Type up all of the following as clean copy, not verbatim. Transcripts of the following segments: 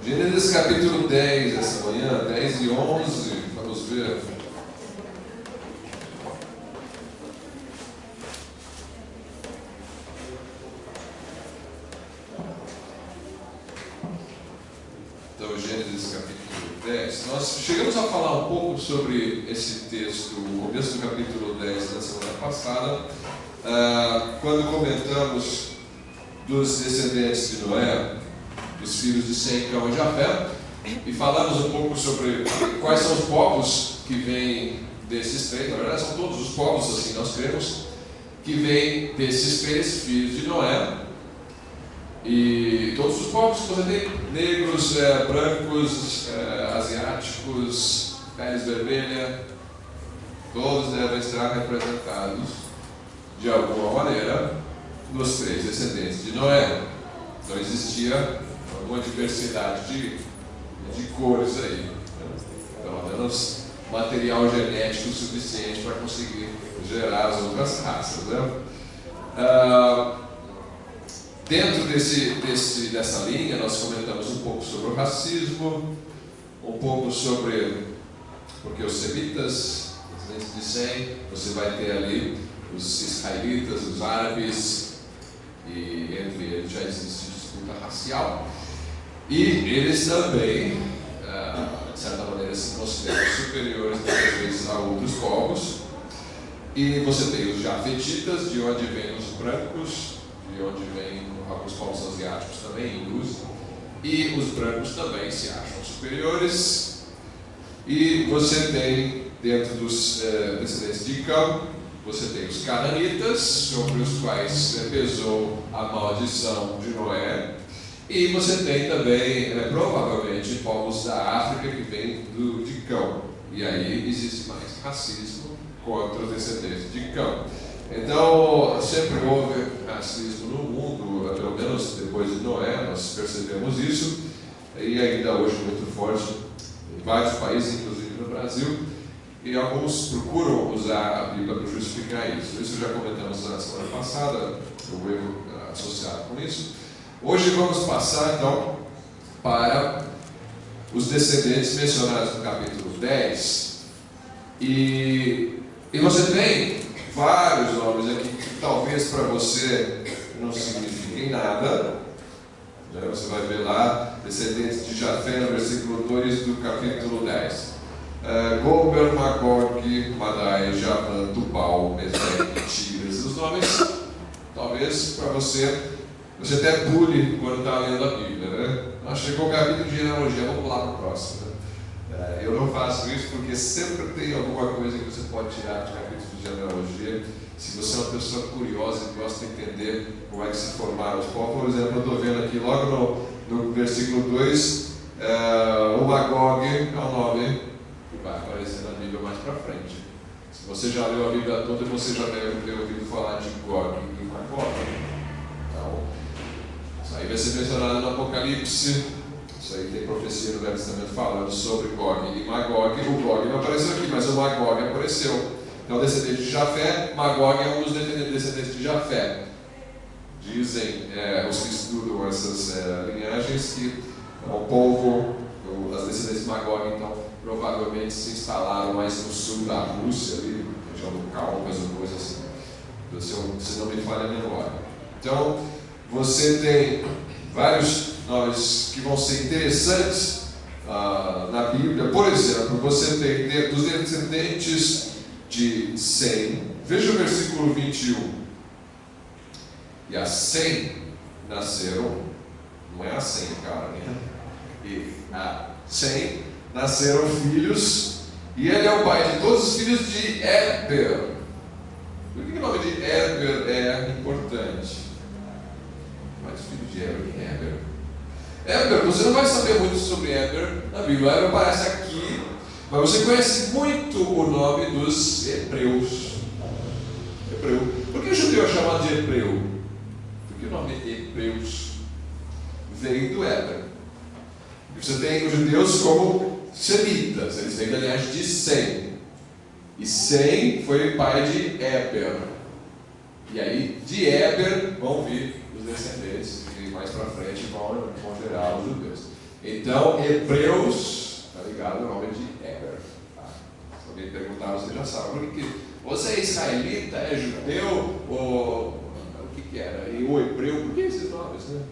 Gênesis capítulo 10 essa manhã, 10 e 11, vamos ver. Então, Gênesis capítulo 10. Nós chegamos a falar um pouco sobre esse texto, o começo do capítulo 10 da semana passada, quando comentamos dos descendentes de Noé, dos filhos de Sem, Cão e Jafé, e falamos um pouco sobre quais são os povos que vêm desses três. Na verdade, são todos os povos, assim nós cremos, que vêm desses três filhos de Noé. E todos os povos que você tem, negros, brancos, asiáticos, peles vermelha, todos devem estar representados de alguma maneira nos três descendentes de Noé. Então existia alguma diversidade de cores aí, pelo menos material genético suficiente para conseguir gerar as outras raças, né? Dentro dessa linha, nós comentamos um pouco sobre o racismo, um pouco sobre porque os semitas, descendentes de Sem, você vai ter ali os israelitas, os árabes, e entre eles já existe disputa racial. E eles também, de certa maneira, se consideram superiores, muitas vezes, a outros povos. E você tem os jafetitas, de onde vêm os brancos, de onde vêm alguns povos asiáticos também, hindus, e os brancos também se acham superiores. E você tem, dentro dos descendentes de Cão, você tem os cananitas, sobre os quais pesou a maldição de Noé, e você tem também, provavelmente, povos da África que vêm de Cão, e aí existe mais racismo contra os descendentes de Cão. Então, sempre houve racismo no mundo, pelo menos depois de Noé, nós percebemos isso, e ainda hoje muito forte em vários países, inclusive no Brasil, e alguns procuram usar a Bíblia para justificar isso. Isso já comentamos na semana passada, o erro associado com isso. Hoje vamos passar, então, para os descendentes mencionados no capítulo 10, e você tem vários nomes aqui que talvez para você não signifiquem nada. Você vai ver lá, descendentes de Jafé, no versículo 2 do capítulo 10. Gomer, Magog, Madai, Javan, Tubal, Mesec, Tiras. Os nomes, talvez para você até pule quando está lendo a Bíblia, né? Nós chegou o capítulo de genealogia, vamos pular para o próximo, né? Eu não faço isso porque sempre tem alguma coisa que você pode tirar de capítulos de genealogia. Se você é uma pessoa curiosa e gosta de entender como é que se formaram os povos, por exemplo, eu estou vendo aqui logo no versículo 2, o Magog é um nome que vai aparecer na Bíblia mais para frente. Se você já leu a Bíblia toda, você já deve ter ouvido falar de Gog e Magog. Então, isso aí vai ser mencionado no Apocalipse. Isso aí tem profecia no Velho Testamento falando sobre Gog e Magog. O Gog não apareceu aqui, mas o Magog apareceu. Então, descendente de Jafé, Magog é um dos descendentes de Jafé. Dizem os que estudam essas linhagens que o povo, as descendentes de Magog, então, provavelmente se instalaram mais no sul da Rússia, ali, região do Cáucaso, coisa assim, se não me falha a memória. Então, você tem vários nomes que vão ser interessantes na Bíblia. Por exemplo, você tem dentro dos descendentes de Sem, veja o versículo 21. E a Sem nasceram, não é a Sem, cara, né? E a Sem nasceram filhos, e ele é o pai de todos os filhos de Éber. Por que o nome de Éber é importante? Mas filho de Éber, quem é Éber? Éber, você não vai saber muito sobre Éber na Bíblia. Éber aparece aqui, mas você conhece muito o nome dos hebreus. Hebreu. Por que o judeu é chamado de hebreu? Porque o nome hebreus vem do Éber. Você tem os judeus como semitas, eles vêm da linhagem de Sem. E Sem foi pai de Éber. E aí, de Éber vão vir os descendentes, que mais para frente vão gerar os judeus. Então, Hebreus, tá ligado ao nome de Heber. Tá? Se alguém perguntar, você já sabe. Por que você é israelita, é judeu, ou o que era? E o hebreu, por que esses nomes, né?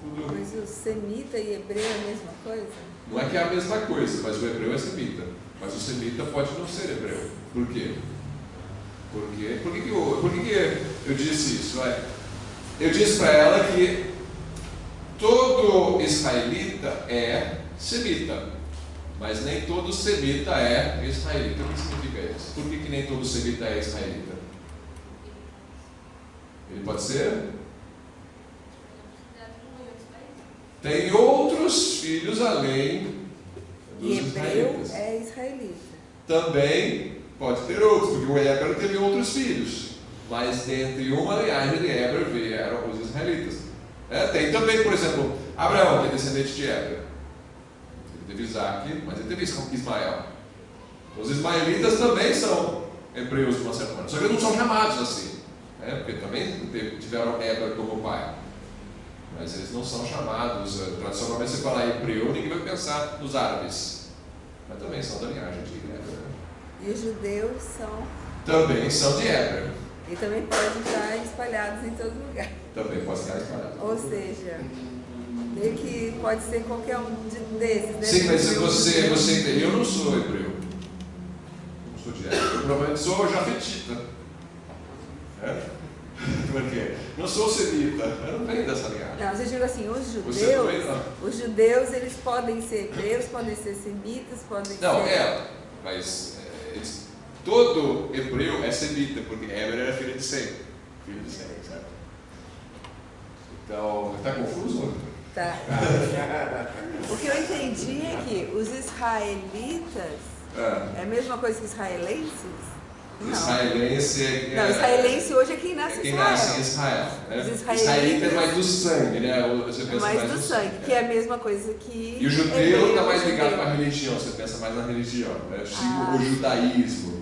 Tudo... Mas o semita e hebreu é a mesma coisa? Não é que é a mesma coisa, mas o hebreu é semita. Mas o semita pode não ser hebreu. Por quê? Por que eu disse isso? Eu disse para ela que todo israelita é semita, mas nem todo semita é israelita. O que significa isso? Por que nem todo semita é israelita? Ele pode ser? Tem outros filhos além dos israelitas. E hebreu é israelita. Também pode ter outros, porque o Heber teve outros filhos. Mas dentre uma linhagem de Heber vieram os israelitas. Tem também, por exemplo, Abraão, que é descendente de Heber. Ele teve Isaac, mas ele teve Ismael. Os ismaelitas também são hebreus de uma certa maneira. Só que eles não são chamados assim. Porque também tiveram Heber como pai. Mas eles não são chamados. Tradicionalmente, se falar hebreu, ninguém vai pensar nos árabes. Mas também são da linhagem de Heber. E os judeus são? Também são de Heber. E também podem estar espalhados em todo lugar. Também pode estar espalhado. Ou seja, meio que pode ser qualquer um desses, né? Sim, mas você entendeu, eu não sou hebreu. Não sou de Heber. Eu provavelmente sou jafetita. Por quê? Não sou semita. Eu não venho dessa linhagem. Não, você diz assim, os judeus, eles podem ser hebreus, podem ser semitas, podem ser... Não, mas todo hebreu é semita, porque Heber era filho de Sem. Filho de Sem, certo? Então, está confuso? Tá. O que eu entendi é que os israelitas é a mesma coisa que israelenses? Não. Israelense Não, israelense hoje é quem nasce em Israel. Nasce em Israel. Os israelita é mais do sangue, né? Você pensa mais do sangue, que é a mesma coisa que... E o judeu está mais ligado com a religião, você pensa mais na religião, né? O judaísmo.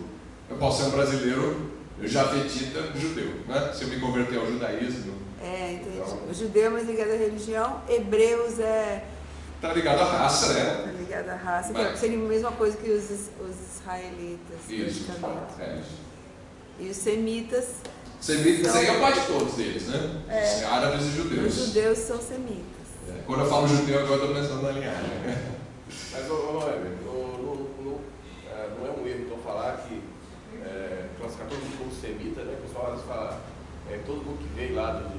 Eu posso ser um brasileiro jafetita judeu, né? Se eu me converter ao judaísmo. Entendi. Então, o judeu é mais ligado à religião, hebreus é... Está ligado à raça, né? Está ligado à raça, que seria a mesma coisa que os israelitas. Isso. E os semitas... Semitas aí é o pai de todos eles, né? Árabes e judeus. Os judeus são semitas. Quando eu falo judeu, agora eu estou pensando na linhagem. Mas, não é um erro então falar que classificar todo mundo como semita, né? O pessoal às vezes fala, todo mundo que veio lá do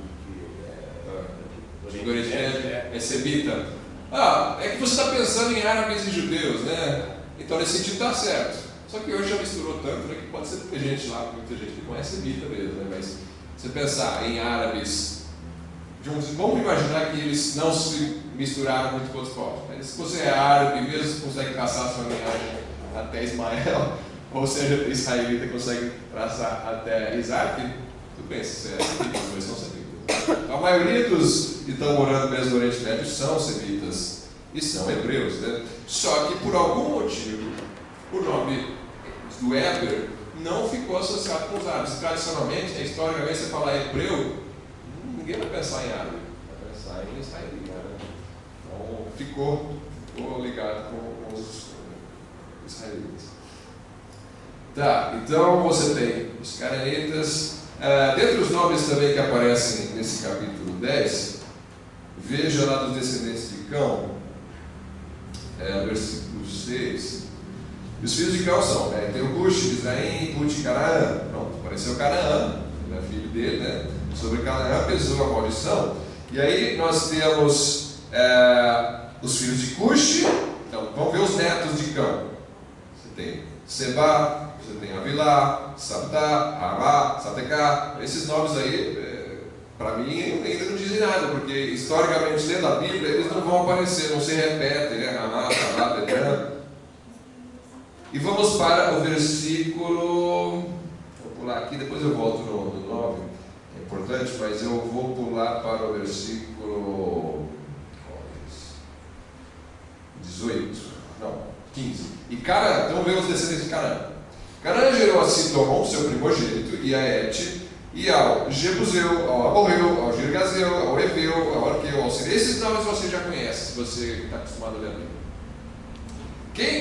Oriente Médio é semita. É que você está pensando em árabes e judeus, né? Então nesse sentido está certo. Só que hoje já misturou tanto, né, que pode ser muita gente lá, muita gente que não é semita mesmo, né? Mas você pensar em árabes, vamos imaginar que eles não se misturaram muito com os povos. Mas se você é árabe mesmo, você consegue traçar a sua linhagem até Ismael, ou seja, israelita consegue traçar até Isaac, tudo bem, se você é semita, os dois são semitas. A maioria dos que estão morando mesmo no Oriente Médio são semitas e são hebreus, né? Só que por algum motivo, o nome do Heber não ficou associado com os árabes. Tradicionalmente, historicamente, você falar hebreu, ninguém vai pensar em árabe, vai pensar em israelita, né? Então ficou ligado com os israelitas. Tá, então você tem os cananetas. Dentre os nomes também que aparecem nesse capítulo 10, veja lá dos descendentes de Cão, versículo 6. E os filhos de Cão são, tem o Cush, Mizraim, Put e Canaã. Pronto, apareceu Canaã, é filho dele, né? Sobre Canaã pesou a maldição. E aí nós temos os filhos de Cush. Então, vamos ver os netos de Cão. Você tem Seba, você tem Avilá, Sabtá, Ramá, Satecá. Esses nomes aí, para mim, ainda não dizem nada, porque historicamente, lendo a Bíblia, eles não vão aparecer, não se repetem, né? Ramá, Sabá, Betã. E vamos para o versículo. Vou pular aqui, depois eu volto no 9. É importante, mas eu vou pular para o versículo 18. Não, 15. E Canaã, então vemos os descendentes de Canaã. Canaã gerou a Sidom, seu primogênito, e a Et, e ao Jebuseu, ao Amorreu, ao Girgazeu, ao Eveu, ao Arqueu, ao Sireu. Esses nomes você já conhece, se você está acostumado a ler a Bíblia.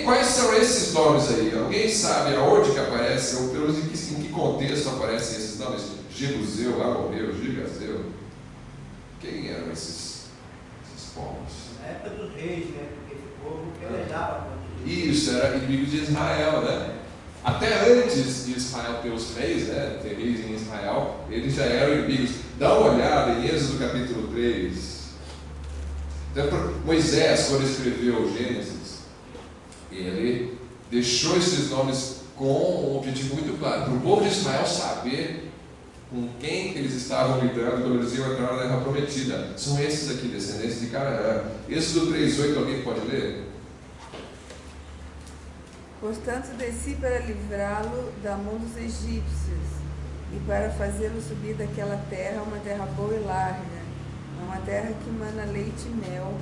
Quais são esses nomes aí? Alguém sabe aonde que aparece, ou em que contexto aparecem esses nomes? Jebuseu, Amorreu, Girgazeu. Quem eram esses povos? Na época dos reis, né? Porque esse povo pelejava contra Isso, era inimigo de Israel, né? Até antes de Israel ter os reis, né? Ter reis em Israel, eles já eram inimigos. Dá uma olhada em Êxodo capítulo 3. Então, Moisés, quando escreveu o Gênesis, ele deixou esses nomes com um objetivo muito claro, para o povo de Israel saber com quem que eles estavam lidando quando eles iam entrar na terra prometida. São esses aqui, descendentes de Canaã. Êxodo 3:8, alguém pode ler? Portanto, desci para livrá-lo da mão dos egípcios e para fazê-lo subir daquela terra, uma terra boa e larga, uma terra que mana leite e mel,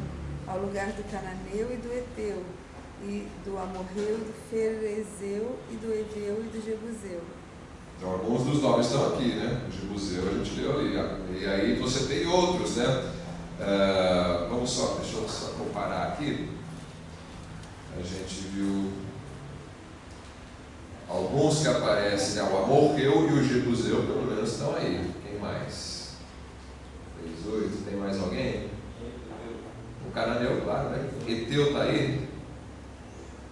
ao lugar do cananeu e do eteu, e do amorreu, do ferezeu, e do eveu e do jebuseu. Então, alguns dos nomes estão aqui, né? O Jebuseu a gente leu ali. E aí você tem outros, né? Deixa eu só comparar aqui. A gente viu alguns que aparecem, né? O Amorreu e o Jebuseu, pelo menos, estão aí. Quem mais? 3:8, tem mais alguém? O Cananeu, claro, né? Eteu está aí?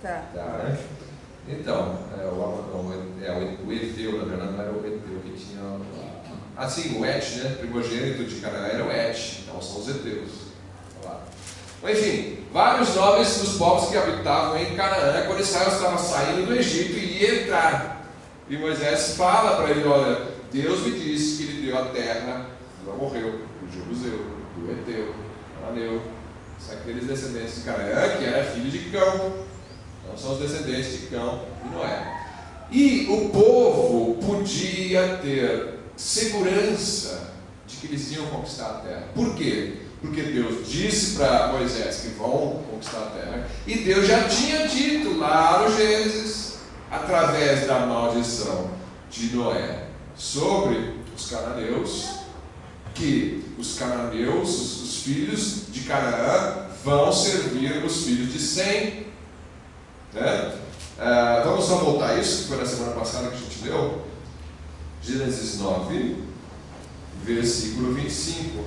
Tá. Tá, né? Então, o Eteu, na verdade, não era o Eteu que tinha. Assim, o Et, né? Primogênito de Canaã era o Et, então são os Eteus. Mas, enfim, vários nomes dos povos que habitavam em Canaã quando Israel estava saindo do Egito e ia entrar. E Moisés fala para ele: olha, Deus me disse que ele deu a terra do Amorreu, do Jebuseu, do Eteu, do Cananeu, aqueles descendentes de Canaã, que era filho de Cão. Então são os descendentes de Cão e Noé. E o povo podia ter segurança de que eles iam conquistar a terra. Por quê? Porque Deus disse para Moisés que vão conquistar a terra, e Deus já tinha dito lá no Gênesis, através da maldição de Noé, sobre os cananeus, que os cananeus, os filhos de Canaã, vão servir os filhos de Sem. Né? Vamos só voltar a isso, que foi na semana passada que a gente leu. Gênesis 9, versículo 25.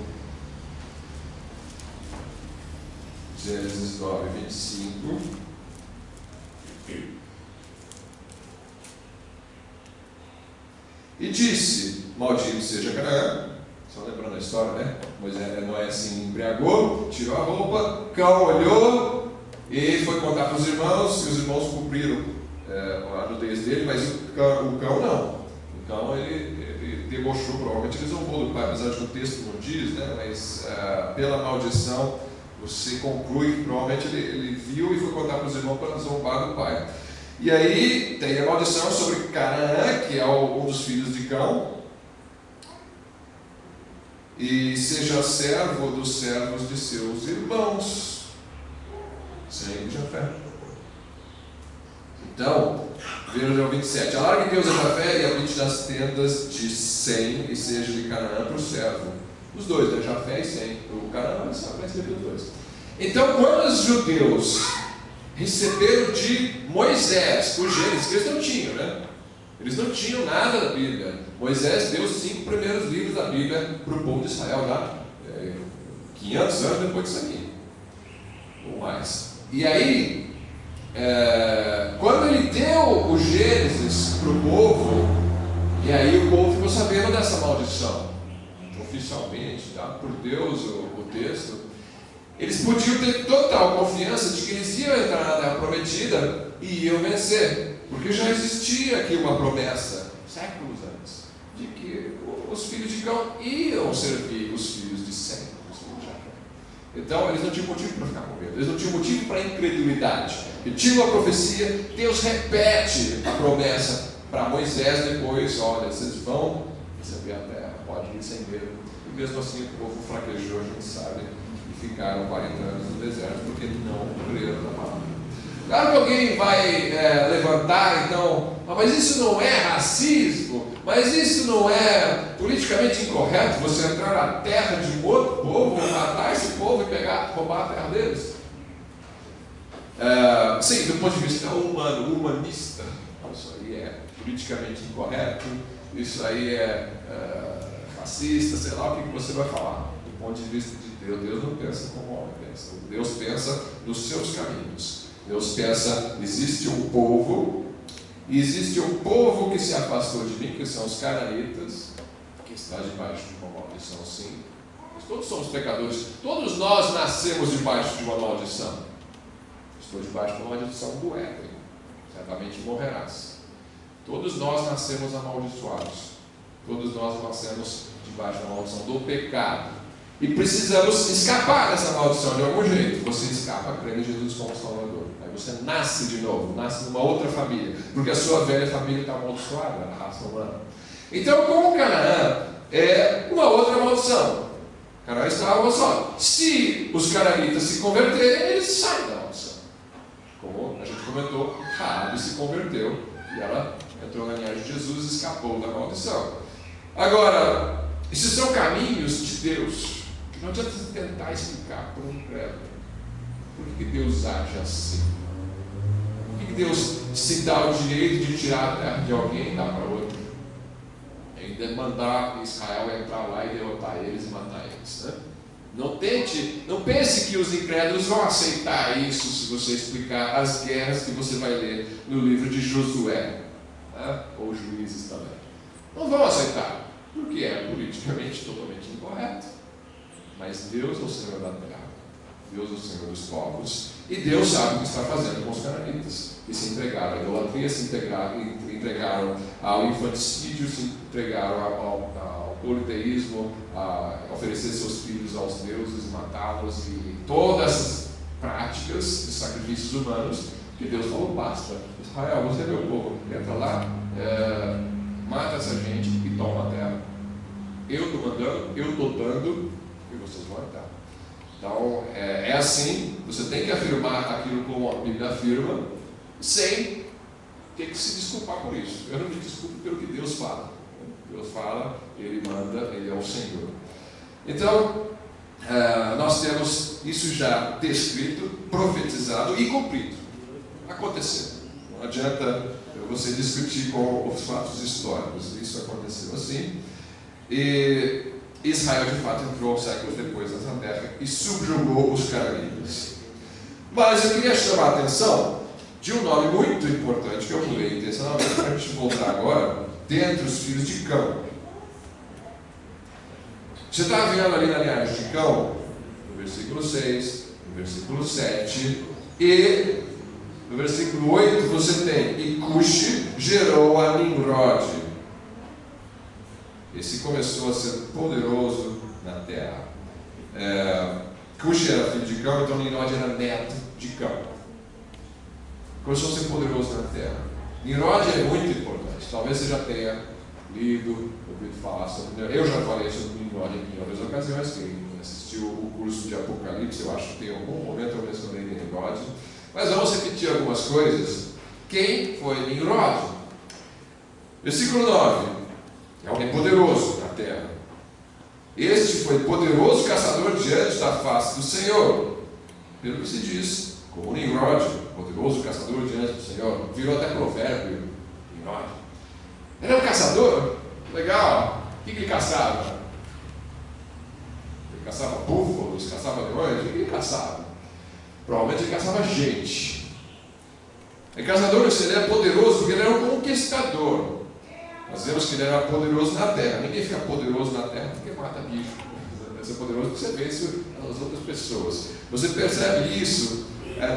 Gênesis 9, 25. E disse: maldito seja Canaã. Só lembrando a história, né? Noé se embriagou, tirou a roupa, Cão olhou e foi contar para os irmãos, e os irmãos cumpriram a nudez dele, mas o cão não. O cão ele debochou, provavelmente ele zombou do pai, apesar de que o texto não diz, né? Mas pela maldição você conclui que provavelmente ele viu e foi contar para os irmãos para zombar do pai. E aí tem a maldição sobre Canaã, que é um dos filhos de Cão, e seja servo dos servos de seus irmãos, sem Jafé. Então, veja o 27. Alargue Deus a Jafé e habite nas tendas de Sem, e seja de Canaã para o servo. Os dois, né? Jafé e Sem. O Canaã vai escrever os dois. Então, quando os judeus receberam de Moisés o Gênesis, que eles não tinham, né? Eles não tinham nada da Bíblia. Moisés deu os 5 primeiros livros da Bíblia para o povo de Israel, lá 500 anos depois disso aqui, ou mais. E aí, quando ele deu o Gênesis para o povo, e aí o povo ficou sabendo dessa maldição, oficialmente, dado por Deus o texto, eles podiam ter total confiança de que eles iam entrar na terra prometida e iam vencer, porque já existia aqui uma promessa, séculos antes, de que os filhos de Cão iam servir os filhos de Sem, os filhos de Jafé. Então eles não tinham motivo para ficar com medo, eles não tinham motivo para incredulidade. E tinha uma profecia, Deus repete a promessa para Moisés depois: olha, vocês vão receber a terra, pode ir sem medo. E mesmo assim o povo fraquejou, a gente sabe, e ficaram 40 anos no deserto porque não creram na palavra. Claro que alguém vai levantar, então, mas isso não é racismo, mas isso não é politicamente incorreto, você entrar na terra de um outro povo, matar esse povo e roubar a terra deles. Sim, do ponto de vista humano, humanista, isso aí é politicamente incorreto, isso aí é racista, sei lá o que você vai falar. Do ponto de vista de Deus, Deus não pensa como o homem pensa. Deus pensa nos seus caminhos. Deus pensa, existe um povo, e existe um povo que se afastou de mim, que são os cananitas, que está debaixo de uma maldição, sim. Mas todos somos pecadores, todos nós nascemos debaixo de uma maldição. Estou debaixo de uma maldição do Éden, certamente morrerás. Todos nós nascemos amaldiçoados, todos nós nascemos debaixo da maldição do pecado. E precisamos escapar dessa maldição de algum jeito. Você escapa crendo em Jesus como Salvador. Aí você nasce de novo, nasce numa outra família, porque a sua velha família está amaldiçoada, a raça humana. Então, como Canaã é uma outra maldição, Canaã está amaldiçoado. Se os cananitas se converterem, eles saem da maldição. Como a gente comentou, Raabe se converteu e ela entrou na linhagem de Jesus e escapou da maldição. Agora, esses são caminhos de Deus. Não adianta você tentar explicar para um incrédulo por que Deus age assim. Por que Deus se dá o direito de tirar a terra de alguém e dar para outro? E ainda mandar Israel entrar lá e derrotar eles e matar eles, né? Não pense que os incrédulos vão aceitar isso se você explicar as guerras que você vai ler no livro de Josué, né? Ou Juízes também. Não vão aceitar, porque é politicamente totalmente incorreto. Mas Deus é o Senhor da terra, Deus é o Senhor dos povos, e Deus sabe o que está fazendo com os cananitas, que se entregaram à idolatria, se entregaram ao infanticídio, se entregaram ao politeísmo, a oferecer seus filhos aos deuses, matá-los, e todas essas práticas de sacrifícios humanos, que Deus falou, basta, Israel, você é meu povo, entra lá, mata essa gente e toma a terra. Eu estou mandando, eu estou dando, e vocês vão entrar. Então, é assim, você tem que afirmar aquilo como a Bíblia afirma, sem ter que se desculpar por isso. Eu não me desculpo pelo que Deus fala. Deus fala, Ele manda, Ele é o Senhor. Então, nós temos isso já descrito, profetizado e cumprido. Aconteceu. Não adianta você discutir com os fatos históricos. Isso aconteceu assim. E Israel de fato entrou séculos depois nessa terra e subjugou os cananitas. Mas eu queria chamar a atenção de um nome muito importante que eu pulei intencionalmente para a gente voltar agora, dentre os filhos de Cão. Você está vendo ali na linhagem de Cão, no versículo 6, no versículo 7, e no versículo 8 você tem: e Cuxi gerou a Nimrod. Esse começou a ser poderoso na terra. Cuxi era filho de Cão, então Nimrod era neto de Cão. Começou a ser poderoso na terra. Nimrod é muito importante. Talvez você já tenha lido, ouvido falar sobre ele. Eu já falei sobre Nimrod em outras ocasiões. Quem assistiu o curso de Apocalipse, eu acho que tem algum momento eu mencionei Nimrod. Mas vamos repetir algumas coisas. Quem foi Nimrod? Versículo 9. É alguém poderoso na terra. Este foi poderoso caçador diante da face do Senhor. Pelo que se diz, como Nimrod, poderoso caçador diante do Senhor. Virou até provérbio, Nimrod. Ele é um caçador? Legal. O que ele caçava? Ele caçava búfalos, caçava leões? O que ele caçava? Provavelmente ele caçava gente. É caçador, ele era poderoso porque ele era um conquistador. Nós vemos que ele era poderoso na terra. Ninguém fica poderoso na terra porque mata bicho. Você é poderoso porque você vence as outras pessoas. Você percebe isso?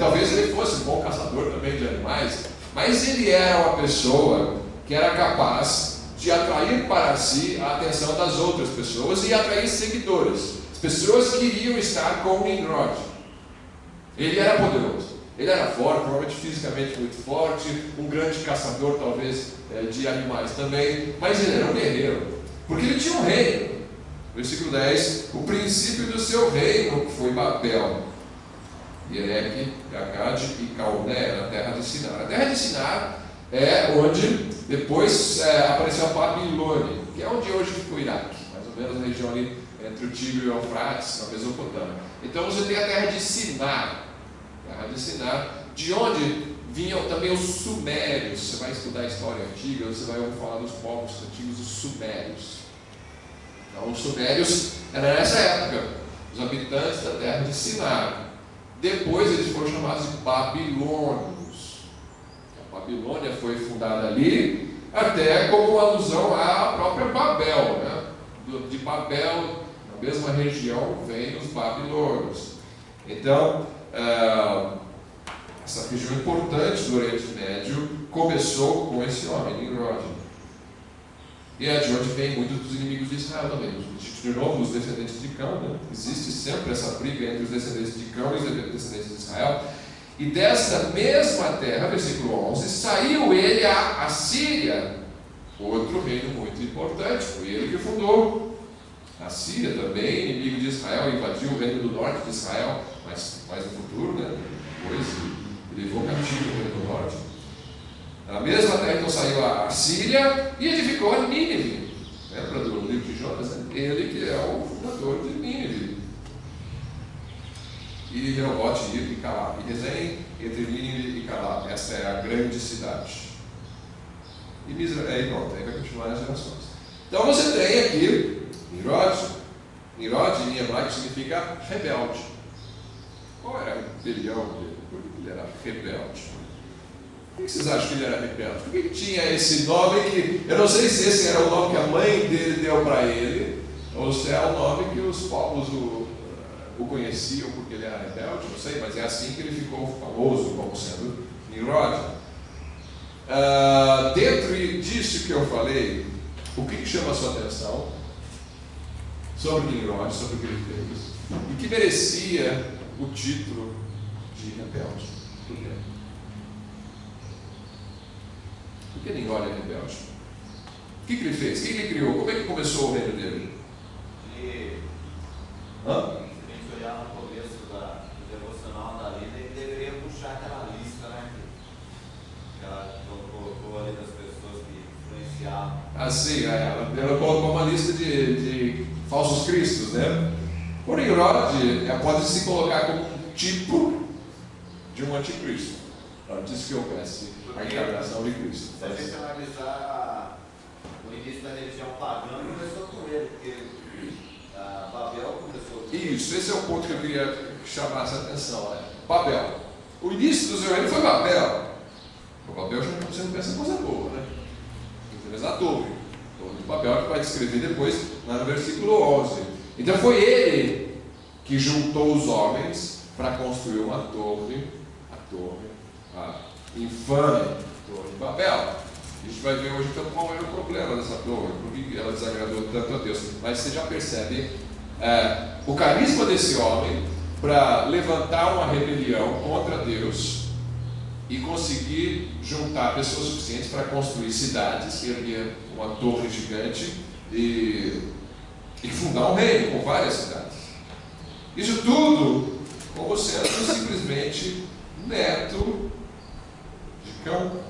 Talvez ele fosse um bom caçador também de animais, mas ele era uma pessoa que era capaz de atrair para si a atenção das outras pessoas e atrair seguidores. As pessoas queriam estar com Nimrod. Ele era poderoso. Ele era forte, provavelmente fisicamente muito forte, um grande caçador, talvez, de animais também, mas ele era um guerreiro, porque ele tinha um reino. Versículo 10, o princípio do seu reino foi Babel, Ereque, Gagade e Caldé, na terra de Sinar. A terra de Sinar é onde depois apareceu a Babilônia, que é onde hoje fica o Iraque, mais ou menos a região ali entre o Tigre e o Eufrates, na Mesopotâmia. Então você tem a terra de Sinar, de onde vinham também os sumérios. Você vai estudar a história antiga, você vai ouvir falar dos povos antigos, os sumérios. Então os sumérios eram nessa época os habitantes da terra de Sinar. Depois eles foram chamados de babilônios. A Babilônia foi fundada ali, até como uma alusão à própria Babel, né? De Babel, na mesma região, vem os babilônios. Então, essa região importante do Oriente Médio começou com esse homem, Nimrod. E é de onde vem muitos dos inimigos de Israel também. De novo, os descendentes de Cão, né? Existe sempre essa briga entre os descendentes de Cão e os descendentes de Israel. E desta mesma terra, versículo 11, saiu ele a Assíria, outro reino muito importante. Foi ele que fundou a Síria também, inimigo de Israel, invadiu o reino do norte de Israel, mas mais no futuro, né? Depois ele levou cativo o reino do norte. Na mesma terra, então, saiu a Síria e edificou a Nínive. Lembra do livro de Jonas? Né? Ele que é o fundador de Nínive. E Rehobote, e Calab. E Rezém entre Nínive e Calab. Essa é a grande cidade. E pronto, aí vai continuar as gerações. Então você tem aqui Nimrod. Nimrod em hebraico significa rebelde. Qual era a rebelião dele? Por que ele era rebelde? Por que vocês acham que ele era rebelde? Por que tinha esse nome que... Eu não sei se esse era o nome que a mãe dele deu para ele, ou se é o nome que os povos o conheciam porque ele era rebelde, não sei, mas é assim que ele ficou famoso como sendo Nimrod. Dentro disso que eu falei, o que chama a sua atenção sobre Nimrod, sobre o que ele fez, e que merecia o título de rebelde? Por quê? Por que Nimrod é rebelde? O que ele fez? O que ele criou? Como é que começou o reino dele? Se a gente olhar no começo do devocional da Lina, ele deveria puxar aquela lista, né? Que ela colocou ali das pessoas que influenciavam. Assim, ela colocou uma lista de falsos cristos, né? O Nimrod pode se colocar como um tipo de um anticristo, antes que houvesse a encarnação de Cristo. Se a gente analisar o início da religião pagã, começou com ele, porque Babel começou com ele. Isso, esse é o ponto que eu queria chamar essa atenção. Né? Babel. O início do seu reino foi Babel. O Babel já você não pensa em coisa boa, né? Mas a torre. A torre de Babel que vai descrever depois, lá no versículo 11. Então foi ele que juntou os homens para construir uma torre, a infame Torre de Babel. A gente vai ver hoje então qual era o problema dessa torre, por que ela desagradou tanto a Deus. Mas você já percebe o carisma desse homem para levantar uma rebelião contra Deus e conseguir juntar pessoas suficientes para construir cidades, erguer uma torre gigante e fundar um reino com várias cidades. Isso tudo como sendo simplesmente neto de Cão,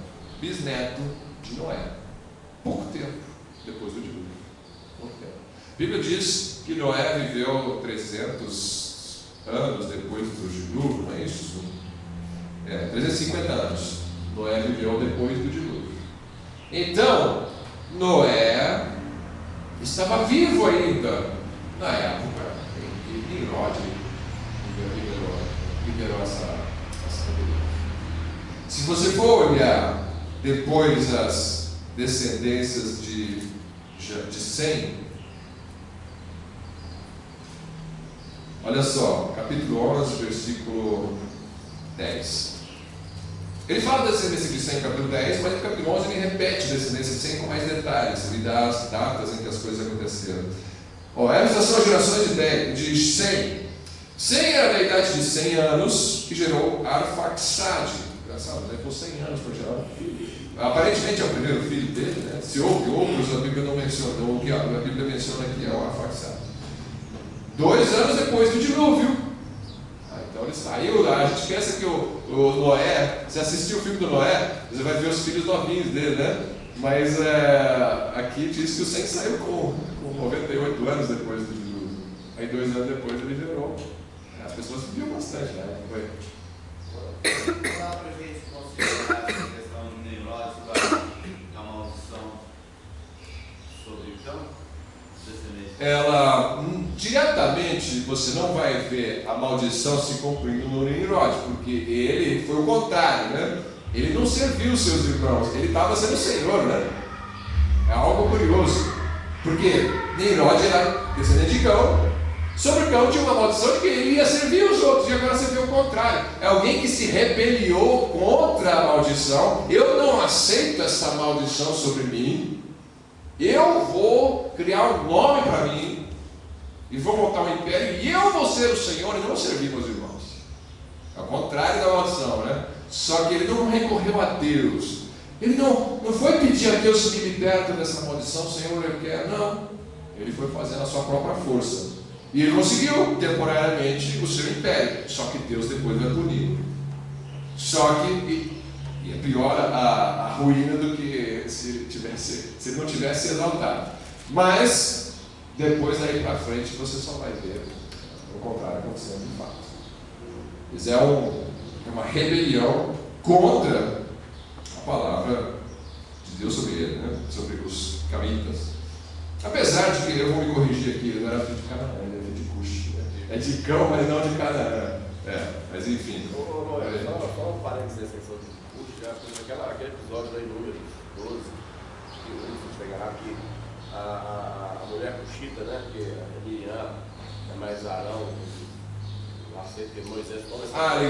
bisneto de Noé. Pouco tempo depois do dilúvio. Pouco tempo. A Bíblia diz que Noé viveu 300 anos depois do dilúvio, não é isso? 350 anos. Noé viveu depois do dilúvio. Então, Noé estava vivo ainda na época em que Nimrod liberou essa rebelião. Se você for olhar depois as descendências de Sem, olha só, capítulo 11, versículo 10. Ele fala da descendência de Sem no capítulo 10, mas no capítulo 11 ele repete a descendência de Sem com mais detalhes, ele dá as datas em que as coisas aconteceram. Essas são as gerações de Sem. Sem era da idade de 100 anos que gerou Arfaxade. Engraçado, levou 100 anos para gerar um filho. Aparentemente é o primeiro filho dele, né? Se houve outros, a Bíblia não menciona. O que a Bíblia menciona aqui é o Arfaxade. 2 anos depois do dilúvio. Então ele saiu lá. A gente pensa que o Noé, você assistiu o filme do Noé, você vai ver os filhos novinhos dele, né? Mas aqui diz que o Sem saiu com 98 anos depois do dilúvio. Aí 2 anos depois ele gerou. As pessoas viviam bastante, né? Foi. Não dá pra gente considerar essa questão de Nimrod da maldição sobre Cão? Ela, diretamente, você não vai ver a maldição se cumprindo no Nimrod, porque ele foi o contrário, né? Ele não serviu os seus irmãos, ele estava sendo o Senhor, né? É algo curioso, porque Nimrod era descendente de Cão. Sobre Cão tinha uma maldição de que ele ia servir os outros, e agora você vê o contrário. É alguém que se rebeliou contra a maldição. Eu não aceito essa maldição sobre mim. Eu vou criar um nome para mim, e vou montar um império, e eu vou ser o Senhor e não servir meus irmãos. É o contrário da maldição, né? Só que ele não recorreu a Deus. Ele não foi pedir a Deus que me liberta dessa maldição, Senhor, eu quero. Não. Ele foi fazendo a sua própria força. E ele conseguiu temporariamente o seu império. Só que Deus depois vai punir. Só que é pior a ruína do que se ele não tivesse exaltado. Mas depois daí para frente você só vai ver o contrário acontecendo de fato. Isso é uma rebelião contra a palavra de Deus sobre ele, né? Sobre os camitas. Apesar de que, eu vou me corrigir aqui, ele não era filho de Canaã, ele era filho de Cush, né? É de Cão, mas não de Canaã. Mas enfim. Só um parênteses nessa questão de Cush, aquele episódio lá em Números 12, que o pegar que a mulher cuxita, né? Que a Miriam é mais Arão, que Moisés.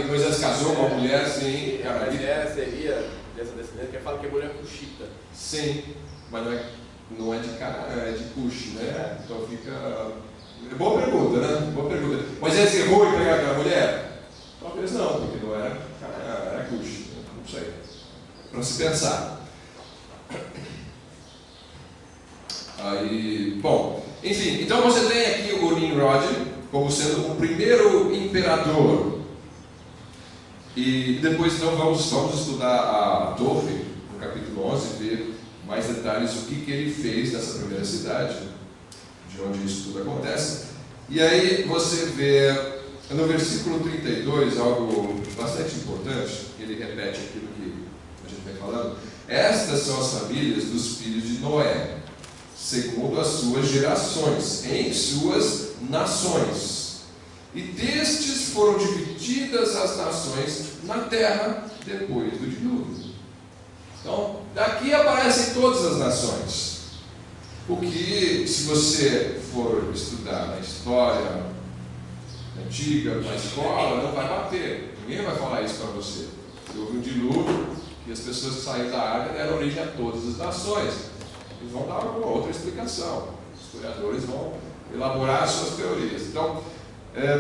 Moisés casou com uma mulher, sim. A mulher seria dessa descendência, que fala que é mulher cuxita. Sim, mas não é de Canaã, é de Cush, né? Então fica. Boa pergunta, né? Boa pergunta. Moisés errou em pegar aquela mulher? Talvez não, porque não era Canaã, era Cush. Não sei. Para se pensar. Aí, bom, enfim, então você tem aqui o Nimrod como sendo o primeiro imperador. E depois então vamos estudar a Torre, no capítulo 11, ver mais detalhes o que ele fez nessa primeira cidade, de onde isso tudo acontece. E aí você vê no versículo 32 algo bastante importante, que ele repete aquilo que a gente vem falando. Estas são as famílias dos filhos de Noé, segundo as suas gerações, em suas nações. E destes foram divididas as nações na terra depois do dilúvio. Então, daqui aparecem todas as nações. O que, se você for estudar na história antiga, na escola, não vai bater. Ninguém vai falar isso para você. Houve um dilúvio e as pessoas que saíram da arca deram origem a todas as nações. Eles vão dar alguma outra explicação. Os historiadores vão elaborar as suas teorias. Então,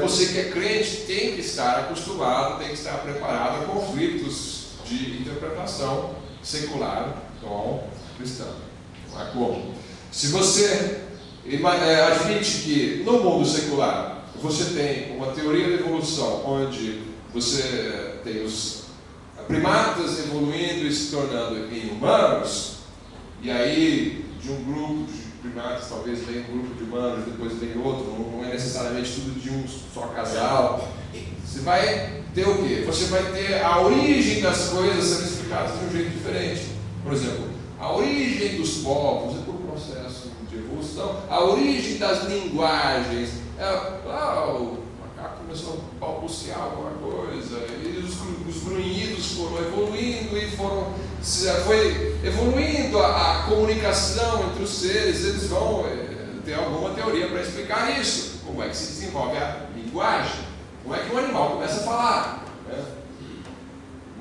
você que é crente tem que estar acostumado, tem que estar preparado a conflitos de interpretação secular com cristão. Não há como. Se você admite que no mundo secular você tem uma teoria da evolução onde você tem os primatas evoluindo e se tornando em humanos, e aí de um grupo de primatas talvez venha um grupo de humanos, depois vem outro, não é necessariamente tudo de um só casal. Você vai ter o quê? Você vai ter a origem das coisas sendo explicadas de um jeito diferente. Por exemplo, a origem dos povos é por um processo de evolução, a origem das linguagens. O macaco começou a balbuciar alguma coisa, e os grunhidos foram evoluindo e foi evoluindo a comunicação entre os seres. Eles vão ter alguma teoria para explicar isso. Como é que se desenvolve a linguagem? Como é que um animal começa a falar? Né?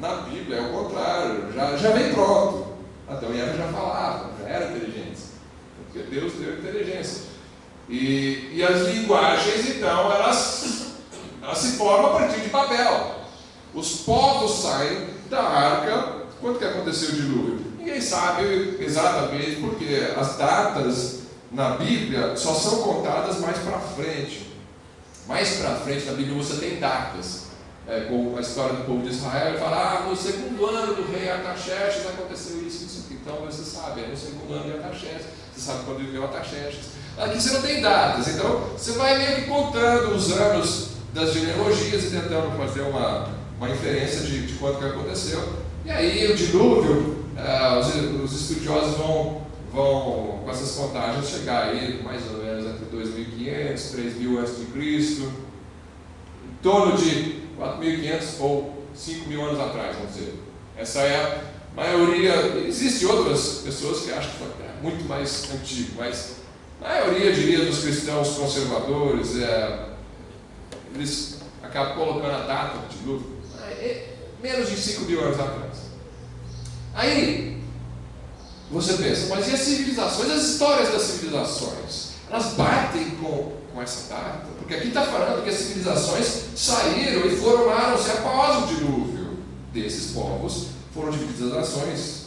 Na Bíblia é o contrário, já vem pronto. Adão e Eva já falavam, já eram inteligentes, porque Deus deu inteligência. E as linguagens, então, elas se formam a partir de Babel. Os povos saem da arca. Quando que aconteceu o dilúvio? Ninguém sabe exatamente, porque as datas na Bíblia só são contadas mais para frente. Mais para frente na Bíblia você tem datas. com a história do povo de Israel, e fala, no segundo ano do rei Artaxerxes aconteceu isso, isso aqui. Então você sabe, é no segundo ano de Artaxerxes, você sabe quando viveu Artaxerxes. Aqui você não tem datas, então você vai meio que contando os anos das genealogias e tentando fazer uma inferência de quando que aconteceu. E aí o dilúvio, os estudiosos vão com essas contagens chegar aí mais ou menos entre 2500 e 3000 a.C., em torno de 4.500 ou 5.000 anos atrás, vamos dizer. Essa é a maioria. Existem outras pessoas que acham que foi muito mais antigo, mas a maioria, diria, dos cristãos conservadores, eles acabam colocando a data do dilúvio menos de 5.000 anos atrás. Aí você pensa, mas e as civilizações, as histórias das civilizações? Elas batem com essa data? Porque aqui está falando que as civilizações saíram e formaram-se após o dilúvio. Desses povos foram divididas as nações.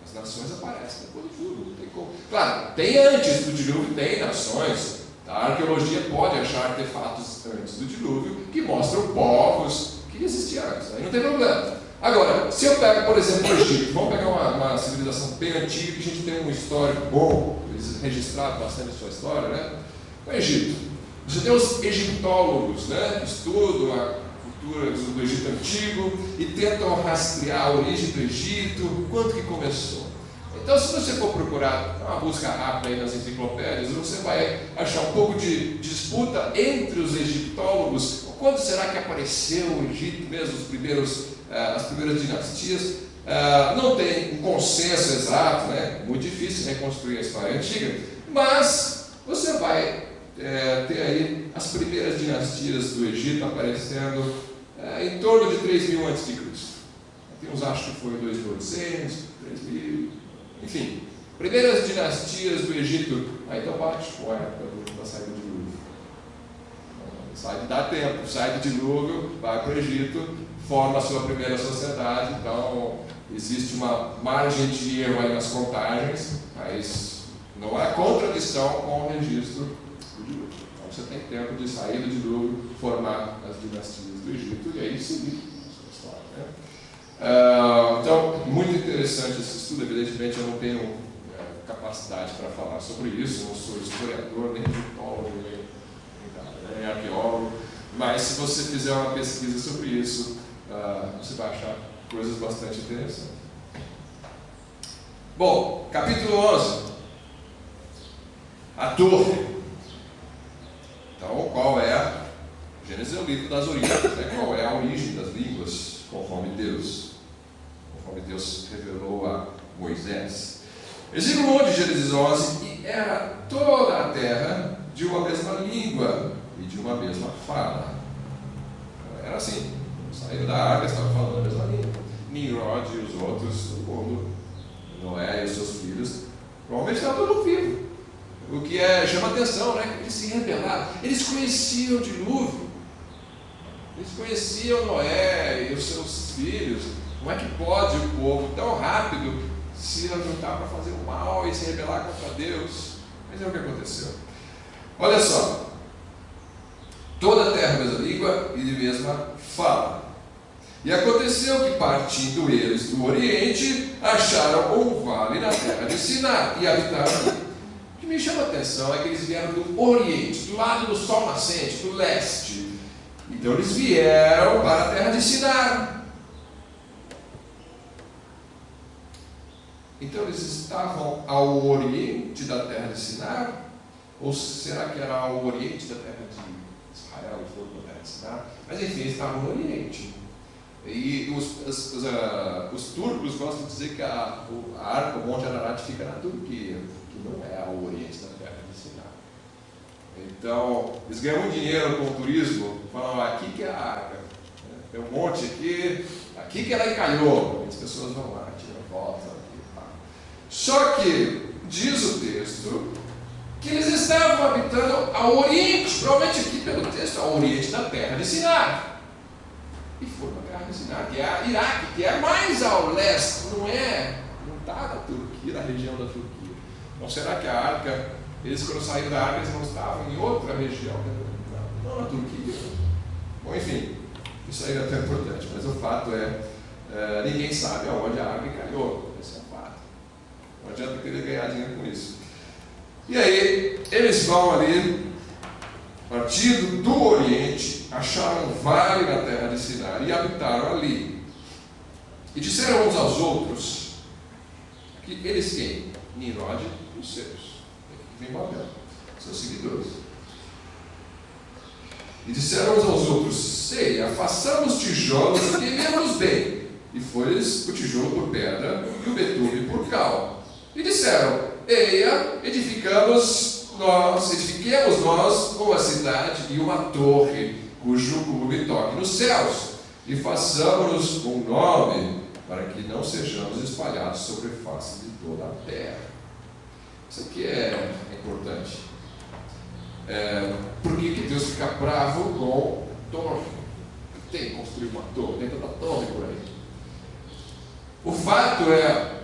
As nações aparecem depois do dilúvio, não tem como. Claro, tem antes do dilúvio, tem nações. A arqueologia pode achar artefatos antes do dilúvio que mostram povos que existiam antes. Aí não tem problema. Agora, se eu pego, por exemplo, o Egito, vamos pegar uma civilização bem antiga que a gente tem um histórico bom, eles registraram bastante a sua história, né? O Egito. Você tem os egiptólogos, né? Que estudam a cultura do Egito antigo e tentam rastrear a origem do Egito, quando que começou. Então, se você for procurar uma busca rápida aí nas enciclopédias, você vai achar um pouco de disputa entre os egiptólogos. Quando será que apareceu o Egito mesmo, as primeiras dinastias? Não tem um consenso exato, né? Muito difícil reconstruir a história antiga, mas você vai ter aí as primeiras dinastias do Egito aparecendo em torno de 3.000 a.C. Tem uns acham que foi 2.800, 3.000, enfim. Primeiras dinastias do Egito, aí então bate com a época da saída do dilúvio. Dá tempo, sai do dilúvio, vai para o Egito, forma a sua primeira sociedade, então existe uma margem de erro aí nas contagens, mas não há contradição com o registro do dilúvio. Então você tem tempo de sair do dilúvio, formar as dinastias do Egito e aí seguir a sua história, né? Então, muito interessante esse estudo. Evidentemente eu não tenho capacidade para falar sobre isso, não sou historiador, nem egiptólogo, nem arqueólogo, mas se você fizer uma pesquisa sobre isso, você vai achar coisas bastante interessantes. Bom, capítulo 11, a torre. Então, qual é? Gênesis é o livro das origens, né? Qual é a origem das línguas, conforme Deus revelou a Moisés. Versículo 1 de Gênesis 11, e era toda a terra de uma mesma língua e de uma mesma fala. Era assim, saíram da arca, estavam falando a mesma língua. Nimrod e os outros, todo mundo, Noé e os seus filhos, provavelmente estavam todos vivos. O que chama atenção, né? Eles se rebelaram. Eles conheciam o dilúvio, eles conheciam Noé e os seus filhos. Como é que pode o povo tão rápido se juntar para fazer o mal e se rebelar contra Deus? Mas é o que aconteceu. Olha só. Toda a terra mesma língua e de mesma fala. E aconteceu que, partindo eles do Oriente, acharam um vale na terra de Sinar e habitaram ali. O que me chama a atenção é que eles vieram do Oriente, do lado do sol nascente, do leste. Então eles vieram para a terra de Sinar. Então eles estavam ao oriente da terra de Sinar? Ou será que era ao oriente da terra de Israel e foram para a terra de Sinar? Mas enfim, eles estavam no oriente. E os turcos gostam de dizer que a arca, o Monte Ararat, fica na Turquia, que não é ao oriente da terra de Sinar. Então, eles ganham muito dinheiro com o turismo, falam, aqui que é a arca, tem um monte aqui que ela encalhou, e as pessoas vão lá, tiram fotos. Só que, diz o texto, que eles estavam habitando ao oriente, provavelmente aqui pelo texto, ao oriente da terra de Sinar. E foram para a terra de Sinar, que é Iraque, que é mais ao leste, não está na Turquia, na região da Turquia. Então será que a arca, eles quando saíram da arca, eles não estavam em outra região? Não na Turquia. Bom, enfim, Isso aí é até importante, mas o fato é, ninguém sabe aonde a água caiu. Esse é o fato. Não adianta querer ganhar dinheiro com isso. E aí, eles vão ali, partindo do Oriente, acharam um vale na terra de Sinar e habitaram ali. E disseram uns aos outros, que eles quem? Nimrod e os seus. Vem Babel, seus seguidores. E disseram uns aos outros, sei, façamos tijolos e queimemos bem. E foi-lhes o tijolo por pedra e o betume por cal. E disseram, eia, edifiquemos nós uma cidade e uma torre, cujo cume toque nos céus, e façamos-nos um nome, para que não sejamos espalhados sobre a face de toda a terra. Isso aqui é importante. Por que Deus fica bravo com torre? Tem que construir uma torre, dentro da torre por aí. O fato é,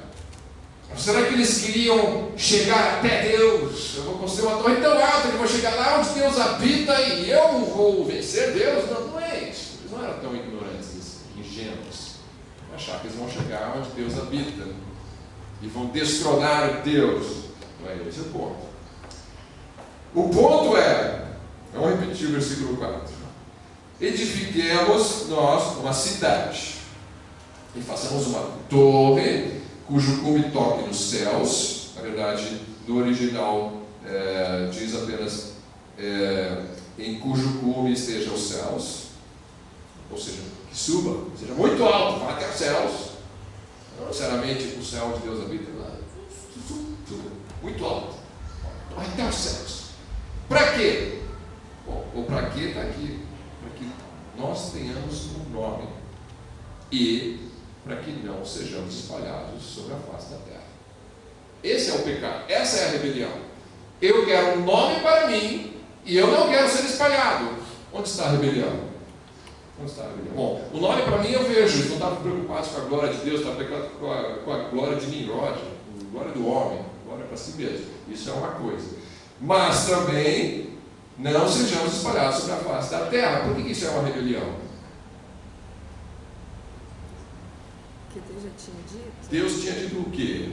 será que eles queriam chegar até Deus? Eu vou construir uma torre tão alta que eu vou chegar lá onde Deus habita e eu vou vencer Deus? Não, não é isso. Eles não eram tão ignorantes, ingênuos. Achar que eles vão chegar onde Deus habita e vão destronar Deus. Não é esse o ponto. O ponto vamos repetir o versículo 4. Edifiquemos nós uma cidade e façamos uma torre cujo cume toque nos céus. Na verdade, no original diz apenas em cujo cume esteja os céus, ou seja, que suba, seja muito alto, vá até os céus. Não necessariamente o céu onde Deus habita lá, muito alto, vai até os céus. Para quê? Bom, o para quê está aqui, para que nós tenhamos um nome e para que não sejamos espalhados sobre a face da terra. Esse é o pecado, essa é a rebelião. Eu quero um nome para mim e eu não quero ser espalhado. Onde está a rebelião? Onde está a rebelião? Bom, o nome para mim eu vejo, eles não estavam preocupados com a glória de Deus, estavam preocupados com a glória de Nimrod, a glória do homem, a glória para si mesmo. Isso é uma coisa. Mas também não sejamos espalhados sobre a face da terra. Por que isso é uma rebelião? Que Deus já tinha dito? Deus tinha dito o quê?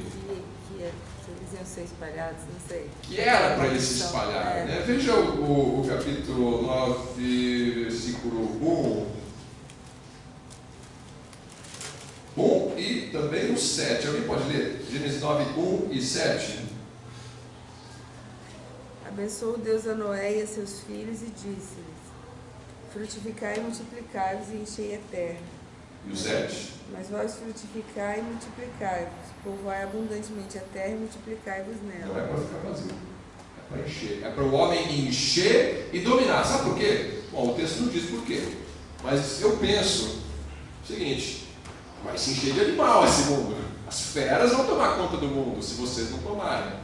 Que eles iam ser espalhados, não sei. Que era para eles se espalharem. Né? Veja o capítulo 9, versículo 1 e também o 7. Alguém pode ler? Gênesis 9, 1 e 7. Abençoou Deus a Noé e a seus filhos e disse-lhes, frutificai e multiplicai-vos e enchei a terra. E o 7? Mas vós frutificai e multiplicai-vos, povoai abundantemente a terra e multiplicai-vos nela. Não é para ficar vazio, é para encher. É para o homem encher e dominar. Sabe por quê? Bom, o texto não diz por quê. Mas eu penso o seguinte, vai se encher de animal esse mundo. As feras vão tomar conta do mundo se vocês não tomarem.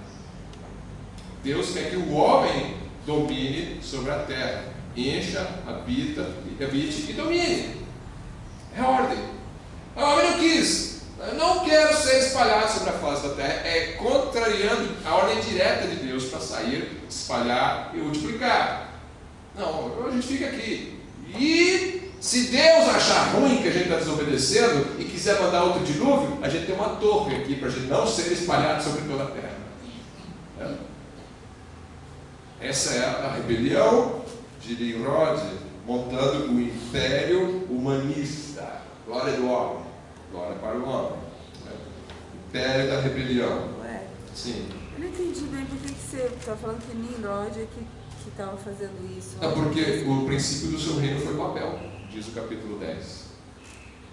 Deus quer que o homem domine sobre a terra, encha, habite e domine. É ordem. O homem não quis. Eu não quero ser espalhado sobre a face da terra. É contrariando a ordem direta de Deus para sair, espalhar e multiplicar. Não, a gente fica aqui. E se Deus achar ruim que a gente está desobedecendo e quiser mandar outro dilúvio, a gente tem uma torre aqui para a gente não ser espalhado sobre toda a terra. Essa é a rebelião de Nimrod, montando o império humanista. Glória do homem, glória para o homem. Império da rebelião. Ué, Sim. eu não entendi bem por que você está falando que Nimrod é que estava fazendo isso. É porque o princípio do seu reino foi Babel, diz o capítulo 10.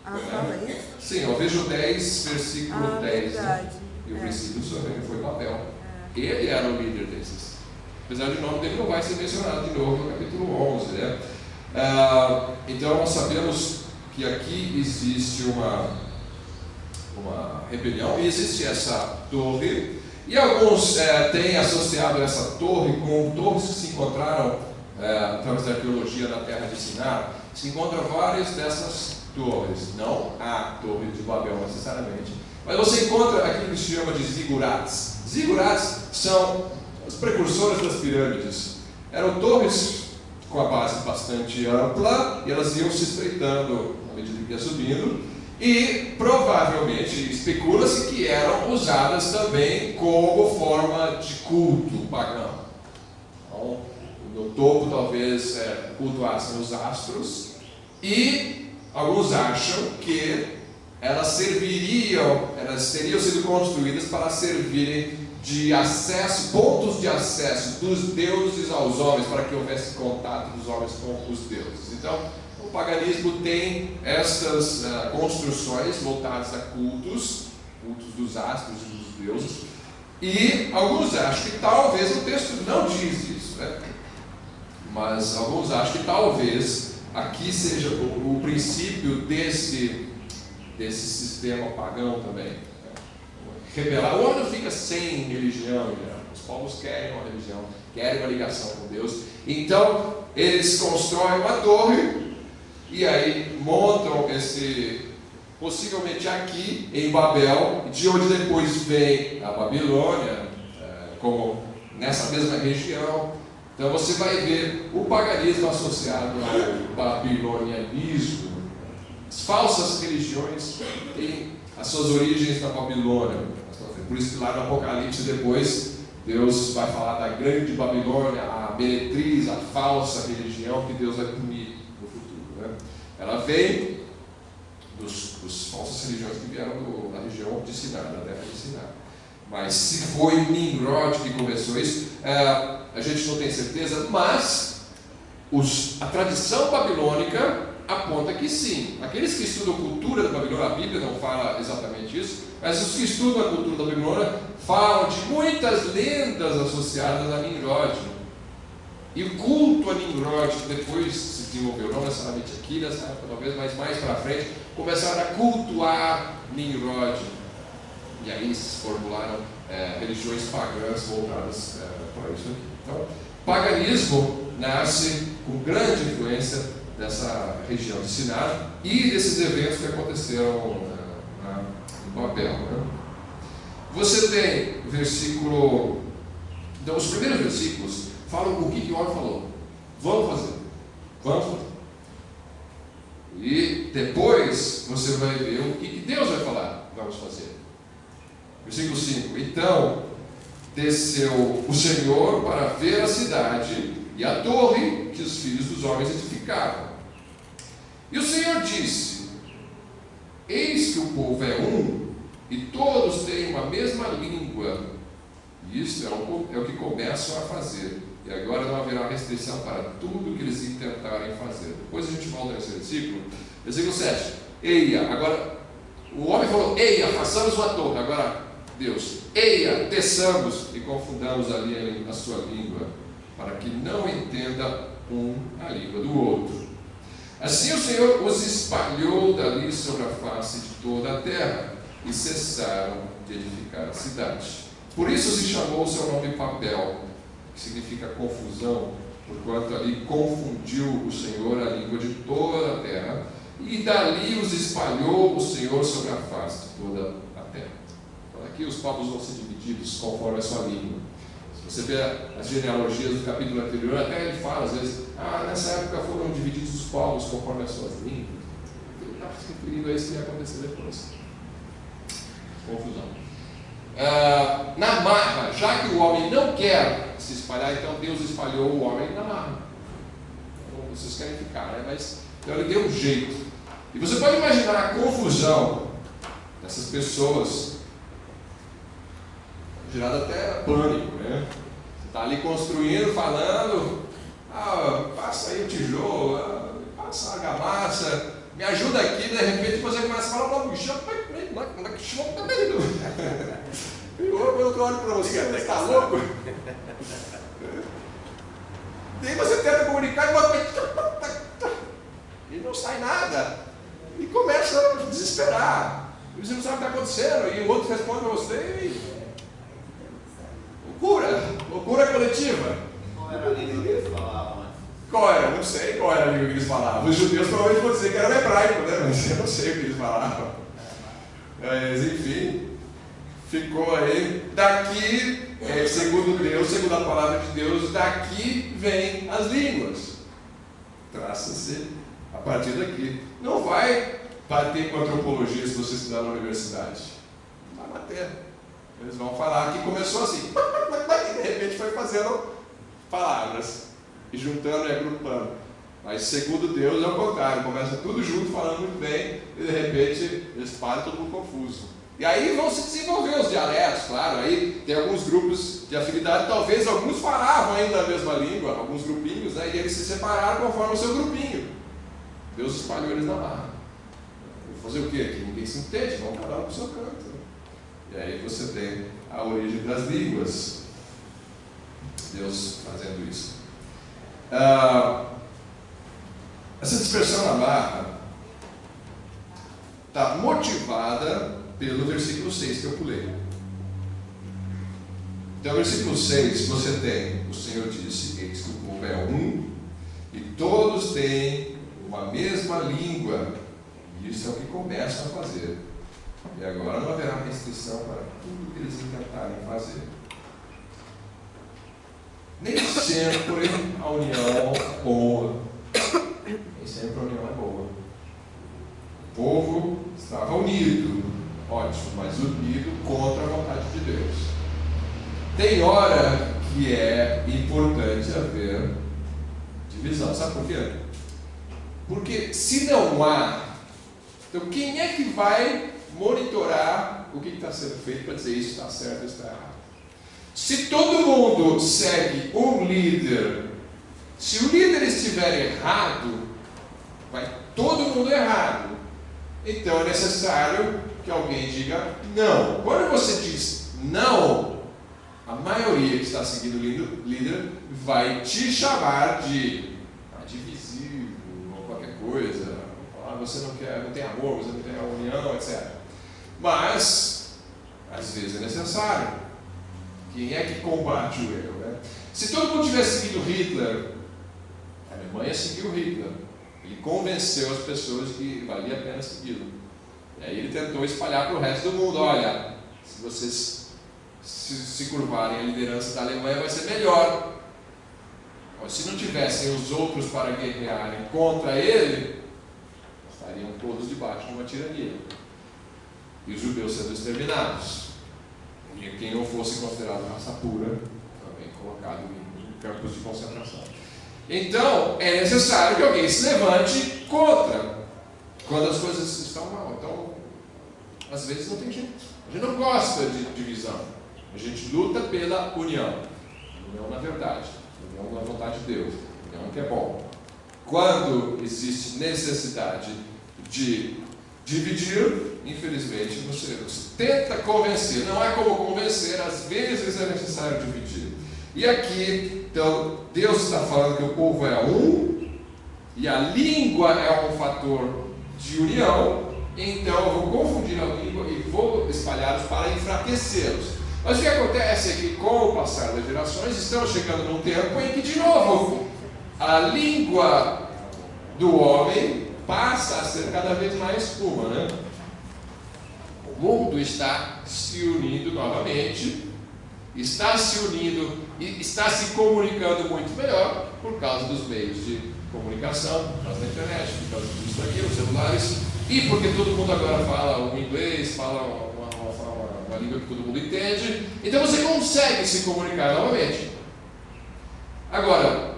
Fala isso? Sim, eu vejo 10, versículo 10. Verdade. Né? E o princípio do seu reino foi Babel. Ele era o líder desses. Apesar de o nome dele não vai ser mencionado de novo no capítulo 11. Né? Então nós sabemos que aqui existe uma rebelião, e existe essa torre, e alguns têm associado essa torre com torres que se encontraram através da arqueologia na terra de Sinar. Se encontram várias dessas torres, não a torre de Babel necessariamente, mas você encontra aquilo que se chama de zigurats. Zigurats são os precursores das pirâmides. Eram torres com a base bastante ampla, e elas iam se estreitando à medida que ia subindo, e provavelmente especula-se que eram usadas também como forma de culto pagão. Então, no topo talvez cultuassem os astros, e alguns acham que elas teriam sido construídas para servirem de acesso, pontos de acesso dos deuses aos homens, para que houvesse contato dos homens com os deuses. Então, o paganismo tem estas construções voltadas a cultos dos astros e dos deuses, e alguns acham que talvez, o texto não diz isso, né? Mas alguns acham que talvez aqui seja o princípio desse sistema pagão também. Rebelar. O homem não fica sem religião, né? Os povos querem uma religião, querem uma ligação com Deus. Então, eles constroem uma torre e aí montam possivelmente aqui em Babel, de onde depois vem a Babilônia, como nessa mesma região. Então você vai ver o paganismo associado ao babilonianismo. As falsas religiões têm as suas origens na Babilônia. Por isso que lá no Apocalipse depois Deus vai falar da grande Babilônia, a meretriz, a falsa religião que Deus vai punir no futuro, né? Ela vem dos falsas religiões que vieram da região de Sinar, da terra de Sinar. Mas se foi Nimrod que começou isso, a gente não tem certeza, mas a tradição babilônica aponta que sim. Aqueles que estudam a cultura da Babilônia, a Bíblia não fala exatamente isso, mas os que estudam a cultura da Babilônia falam de muitas lendas associadas a Nimrod. E o culto a Nimrod, que depois se desenvolveu, não necessariamente aqui nessa época, talvez, mas mais para frente, começaram a cultuar Nimrod. E aí se formularam religiões pagãs voltadas para isso aqui. Então, o paganismo nasce com grande influência dessa região de Sinar e desses eventos que aconteceram em Babel, né? Você tem o versículo. Então, os primeiros versículos falam o que o homem falou. Vamos fazer. Vamos fazer. E depois você vai ver o que Deus vai falar. Vamos fazer. Versículo 5. Então desceu o Senhor para ver a cidade e a torre que os filhos dos homens edificavam. E o Senhor disse: eis que o povo é um, e todos têm uma mesma língua. E isso é o que começam a fazer. E agora não haverá restrição para tudo que eles intentarem fazer. Depois a gente volta nesse versículo. Versículo 7. Eia, agora o homem falou: eia, façamos uma torre. Agora Deus: eia, teçamos e confundamos ali a sua língua, para que não entenda a língua do outro. Assim o Senhor os espalhou dali sobre a face de toda a terra, e cessaram de edificar a cidade. Por isso se chamou o seu nome Babel, que significa confusão, porquanto ali confundiu o Senhor a língua de toda a terra, e dali os espalhou o Senhor sobre a face de toda a terra. Então aqui os povos vão ser divididos conforme a sua língua. Você vê as genealogias do capítulo anterior, até ele fala às vezes: nessa época foram divididos os povos conforme as suas línguas. Ele está se referindo a isso que ia acontecer depois. Confusão. Na marra, já que o homem não quer se espalhar, então Deus espalhou o homem na marra. Então, vocês querem ficar, né? Mas então ele deu um jeito. E você pode imaginar a confusão dessas pessoas, gerado até pânico, né? Você está ali construindo, falando: passa aí o tijolo, passa a argamassa, me ajuda aqui. De repente você começa a falar: quando eu olho para você, você está louco? E aí você tenta comunicar e não sai nada, e começa a desesperar. Você não sabe o que está acontecendo, e o outro responde para você e loucura coletiva. Qual era a língua que eles falavam antes? Qual era? Não sei qual era a língua que eles falavam. Os judeus provavelmente vão dizer que era o hebraico, né? Mas eu não sei o que eles falavam. Mas enfim, ficou aí. Daqui, segundo Deus, segundo a palavra de Deus, daqui vêm as línguas. traça-se a partir daqui. Não vai bater com a antropologia se você estudar na universidade. Não vai bater. Eles vão falar que começou assim, e de repente foi fazendo palavras, e juntando e agrupando. Mas segundo Deus é o contrário, começa tudo junto, falando muito bem, e de repente eles param todo mundo confuso. E aí vão se desenvolver os dialetos, claro, aí tem alguns grupos de afinidade, talvez alguns falavam ainda a mesma língua, alguns grupinhos, né, e eles se separaram conforme o seu grupinho. Deus espalhou eles na marra. Vou fazer o quê? Que ninguém se entende, vão cada um para o seu canto. E aí você tem a origem das línguas. Deus fazendo isso. Essa dispersão na marra está motivada pelo versículo 6 que eu pulei. Então, no versículo 6, você tem, o Senhor disse, eis que o povo é um, e todos têm uma mesma língua. E isso é o que começam a fazer. E agora não haverá restrição para tudo que eles intentarem fazer. Nem sempre a união é boa. Nem sempre a união é boa. O povo estava unido, ótimo, mas unido contra a vontade de Deus. Tem hora que é importante haver divisão. Sabe por quê? Porque se não há, então quem é que vai monitorar o que está sendo feito para dizer isso está certo ou está errado? Se todo mundo segue um líder, se o líder estiver errado, vai todo mundo errado. Então é necessário que alguém diga não. Quando você diz não, a maioria que está seguindo o líder vai te chamar de divisivo ou qualquer coisa. Você não tem amor, você não tem a união, etc. Mas, às vezes é necessário. Quem é que combate o erro? Né? Se todo mundo tivesse seguido Hitler, a Alemanha seguiu Hitler. Ele convenceu as pessoas que valia a pena segui-lo. E aí ele tentou espalhar para o resto do mundo: olha, se vocês se curvarem à liderança da Alemanha, vai ser melhor. Mas se não tivessem os outros para guerrearem contra ele, estariam todos debaixo de uma tirania. E os judeus sendo exterminados. E quem não fosse considerado raça pura, também colocado em campos de concentração. Então, é necessário que alguém se levante contra, quando as coisas estão mal. Então, às vezes não tem jeito. A gente não gosta de divisão. A gente luta pela união. União na verdade. União na vontade de Deus. União que é bom. Quando existe necessidade de dividir, infelizmente, você tenta convencer. Não é como convencer, às vezes é necessário dividir. E aqui, então, Deus está falando que o povo é um, e a língua é um fator de união, então eu vou confundir a língua e vou espalhá-los para enfraquecê-los. Mas o que acontece é que, com o passar das gerações, estamos chegando num tempo em que, de novo, a língua do homem passa a ser cada vez mais uma, né? O mundo está se unindo novamente, está se unindo e está se comunicando muito melhor por causa dos meios de comunicação, por causa da internet, por causa disso daqui, os celulares, e porque todo mundo agora fala um inglês, fala uma língua que todo mundo entende, então você consegue se comunicar novamente. Agora,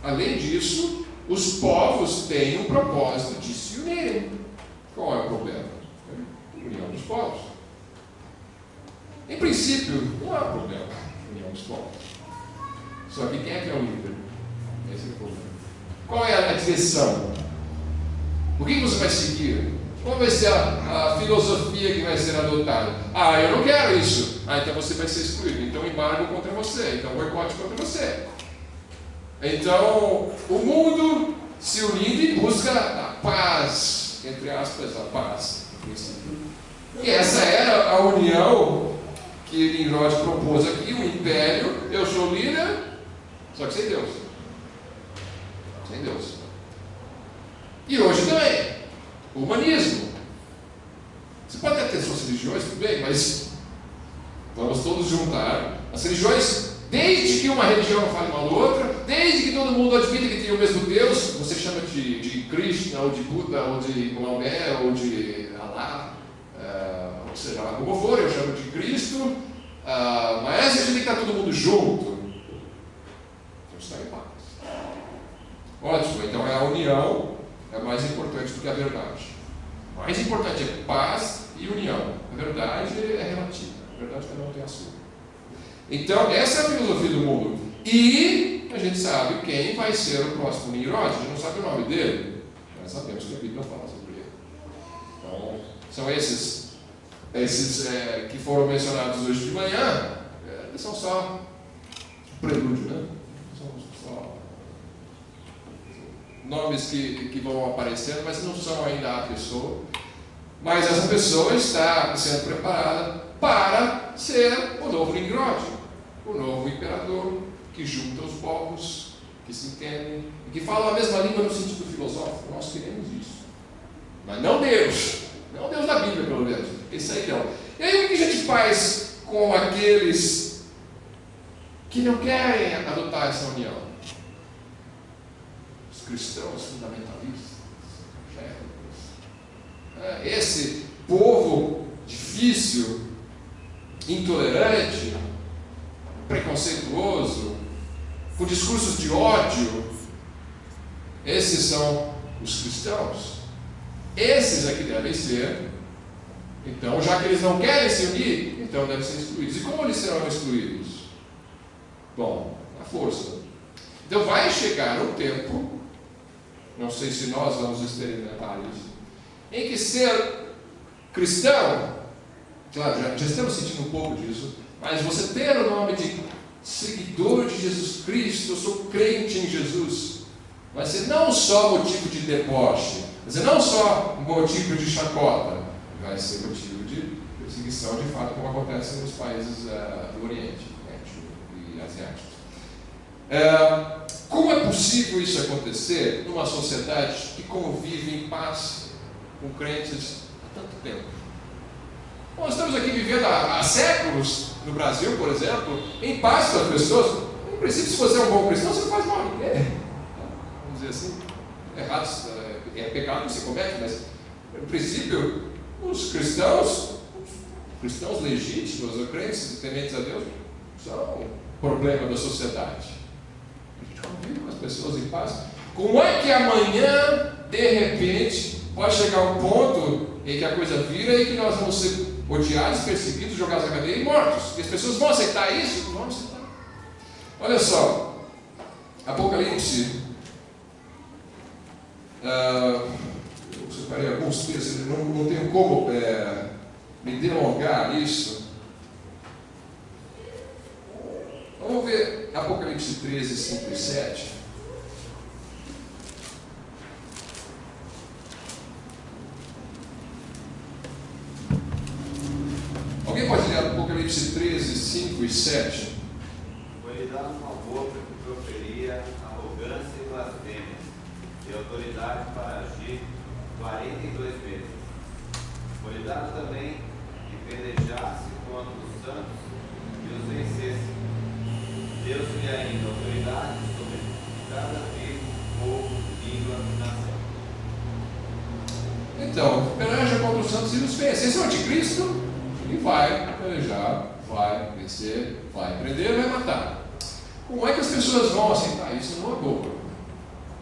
além disso, os povos têm um propósito de se unirem. Qual é o problema? A união dos povos. Em princípio, não há problema a união dos povos. Só que quem é que é o líder? Esse é o problema. Qual é a direção? O que você vai seguir? Qual vai ser a filosofia que vai ser adotada? Ah, eu não quero isso. Ah, então você vai ser excluído. Então embargo contra você. Então boicote contra você. Então, o mundo se unindo em busca da paz, entre aspas, a paz, no princípio. E essa era a união que Nimrod propôs aqui, o império. Eu sou líder, só que sem Deus. Sem Deus. E hoje também, o humanismo. Você pode até ter suas religiões, tudo bem, mas vamos todos juntar as religiões. Desde que uma religião não fale mal da outra, desde que todo mundo admita que que o mesmo Deus, você chama de Krishna, ou de Buda, ou de Maomé, ou de Allah, ou seja lá como for, eu chamo de Cristo, mas a gente tem que estar todo mundo junto. Então está em paz. Ótimo, então a união é mais importante do que a verdade. O mais importante é paz e união. A verdade é relativa, a verdade cada um tem a sua. Então, essa é a filosofia do mundo. E a gente sabe quem vai ser o próximo Nimrod. A gente não sabe o nome dele, mas sabemos que a Bíblia fala sobre ele. Então, são esses que foram mencionados hoje de manhã. Eles são só prelúdio, né? São só nomes que vão aparecendo, mas não são ainda a pessoa. Mas essa pessoa está sendo preparada para ser o novo Nimrod, o novo imperador que junta os povos, que se entendem e que falam a mesma língua no sentido filosófico. Nós queremos isso, mas não Deus, não Deus da Bíblia, pelo menos. Isso aí não. E aí o que a gente faz com aqueles que não querem adotar essa união? Os cristãos fundamentalistas, evangélicos, esse povo difícil, intolerante, preconceituoso, com discursos de ódio. Esses são os cristãos. Esses aqui devem ser. Então, já que eles não querem se unir, então devem ser excluídos. E como eles serão excluídos? Bom, à força. Então vai chegar um tempo, não sei se nós vamos experimentar isso, em que ser cristão, claro, já estamos sentindo um pouco disso, mas você ter o nome de seguidor de Jesus Cristo, eu sou crente em Jesus, vai ser não só motivo de deboche, vai ser não só motivo de chacota, vai ser motivo de perseguição de fato, como acontece nos países do Oriente Médio e asiáticos. Como é possível isso acontecer numa sociedade que convive em paz com crentes há tanto tempo? Nós estamos aqui vivendo há séculos, no Brasil, por exemplo, em paz com as pessoas. Em princípio, se você é um bom cristão, você não faz mal a ninguém. Vamos dizer assim, errado, é pecado que você comete, mas, em princípio, os cristãos legítimos, ou crentes tementes a Deus, são um problema da sociedade. A gente convive com as pessoas em paz. Como é que amanhã, de repente, pode chegar um ponto em que a coisa vira e que nós vamos ser odiados, perseguidos, jogados na cadeia e mortos? E as pessoas vão aceitar isso? Não vão aceitar. Olha só, Apocalipse, eu separei alguns textos, não tenho como me delongar nisso. Vamos ver Apocalipse 13, 5 e 7. Alguém pode ler Apocalipse 13, 5 e 7? Foi-lhe dado uma boca que proferia arrogância e blasfêmia, e autoridade para agir 42 meses. Foi-lhe dado também que pelejasse contra os santos e os vencesse. Deu-se-lhe ainda autoridade sobre cada tribo, povo, língua e nação. Então, peleja contra os santos e os vence. Esse é o anticristo. E vai pelejar, vai vencer, vai prender, vai matar. Como é que as pessoas vão aceitar isso numa boa?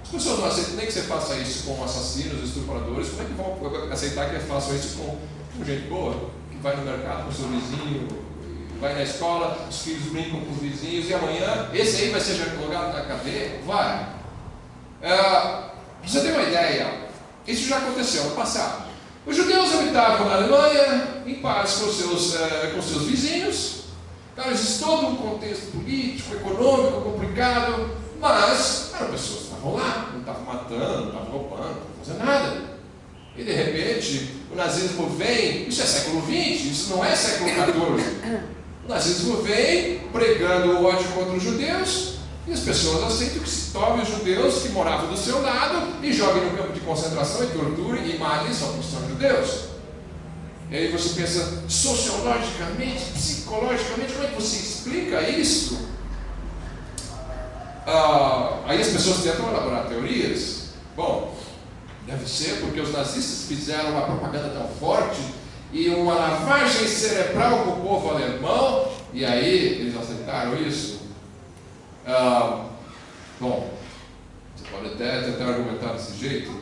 As pessoas não aceitam nem que você faça isso com assassinos, estupradores. Como é que vão aceitar que façam isso com gente boa? Que vai no mercado com o seu vizinho, vai na escola, os filhos brincam com os vizinhos, e amanhã esse aí vai ser colocado na cadeia? Vai. Pra você ter uma ideia, isso já aconteceu no passado. Os judeus habitavam na Alemanha em paz com seus vizinhos. Então, existe todo um contexto político, econômico complicado, mas eram pessoas que estavam lá, não estavam matando, não estavam roubando, não estavam fazendo nada. E de repente, o nazismo vem, isso é século XX, isso não é século XIV. O nazismo vem pregando o ódio contra os judeus, e as pessoas aceitam que se tome os judeus que moravam do seu lado e joguem no campo de concentração e torturem e matem só porque são judeus. E aí você pensa, sociologicamente, psicologicamente, como é que você explica isso? Aí as pessoas tentam elaborar teorias. Bom, deve ser porque os nazistas fizeram uma propaganda tão forte e uma lavagem cerebral com o povo alemão, e aí eles aceitaram isso. Bom, você pode até tentar argumentar desse jeito,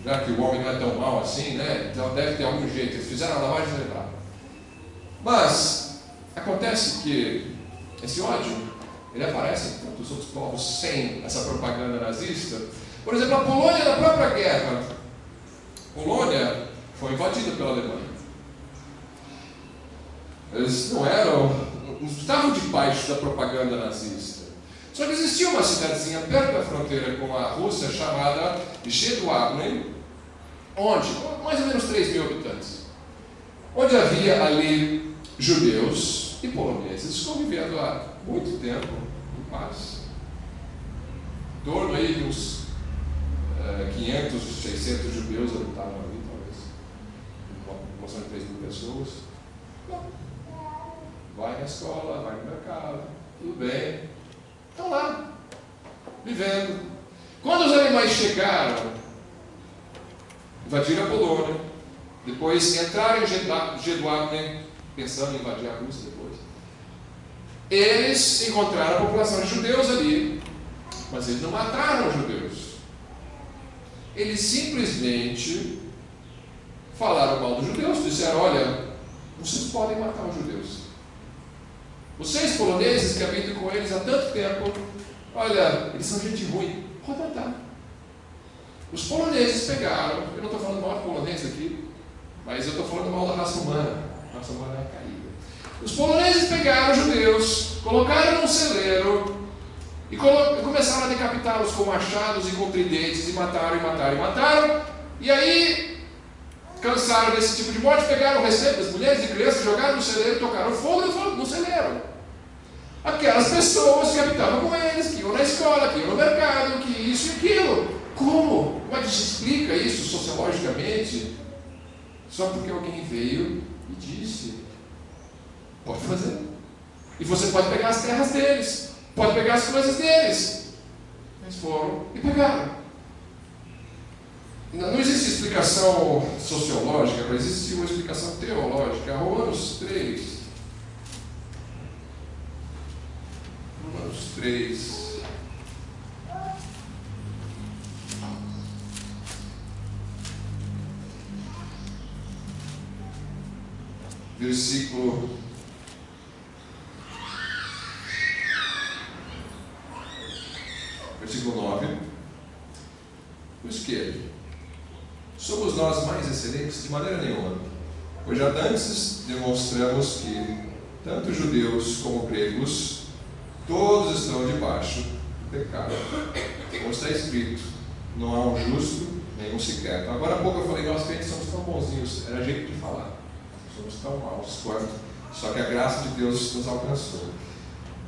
já que o homem não é tão mau assim, né? Então deve ter algum jeito. Eles fizeram a lavagem cerebral. Mas acontece que esse ódio, ele aparece em tantos outros povos sem essa propaganda nazista. Por exemplo, a Polônia na própria guerra. A Polônia foi invadida pela Alemanha. Eles não estavam debaixo da propaganda nazista. Só que existia uma cidadezinha perto da fronteira com a Rússia chamada Jedwabne, onde, mais ou menos 3 mil habitantes, onde havia ali judeus e poloneses convivendo há muito tempo em paz. Em torno aí de uns 500, 600 judeus habitavam ali, talvez. Uma população de 3 mil pessoas. Vai na escola, vai no mercado, tudo bem. Estão lá, vivendo. Quando os alemães chegaram, invadiram a Polônia, depois entraram em Jedwabne, pensando em invadir a Rússia depois, eles encontraram a população de judeus ali, mas eles não mataram os judeus. Eles simplesmente falaram mal dos judeus, disseram: olha, vocês podem matar os judeus. Vocês poloneses que habitam com eles há tanto tempo, olha, eles são gente ruim, pode matar. Os poloneses pegaram, eu não estou falando mal de polonês aqui, mas eu estou falando mal da raça humana. A raça humana é caída. Os poloneses pegaram os judeus, colocaram num celeiro e começaram a decapitá-los com machados e com tridentes, e mataram, e mataram, e mataram. E aí, cansaram desse tipo de morte, pegaram o restante das mulheres e crianças, jogaram no celeiro, tocaram fogo no celeiro. Aquelas pessoas que habitavam com eles, que iam na escola, que iam no mercado, que isso e aquilo. Como? Como é que se explica isso sociologicamente? Só porque alguém veio e disse: pode fazer. E você pode pegar as terras deles, pode pegar as coisas deles. Eles foram e pegaram. Não existe explicação sociológica, mas existe uma explicação teológica. Romanos 3. Romanos 3. Versículo 9. Pois que somos nós mais excelentes? De maneira nenhuma. Pois já antes demonstramos que tanto judeus como gregos, todos estão debaixo do pecado. Como está escrito: não há um justo, nenhum sequer. Então, agora há pouco eu falei: nós crentes somos tão bonzinhos. Era jeito de falar. Somos tão maus quanto. Só que a graça de Deus nos alcançou.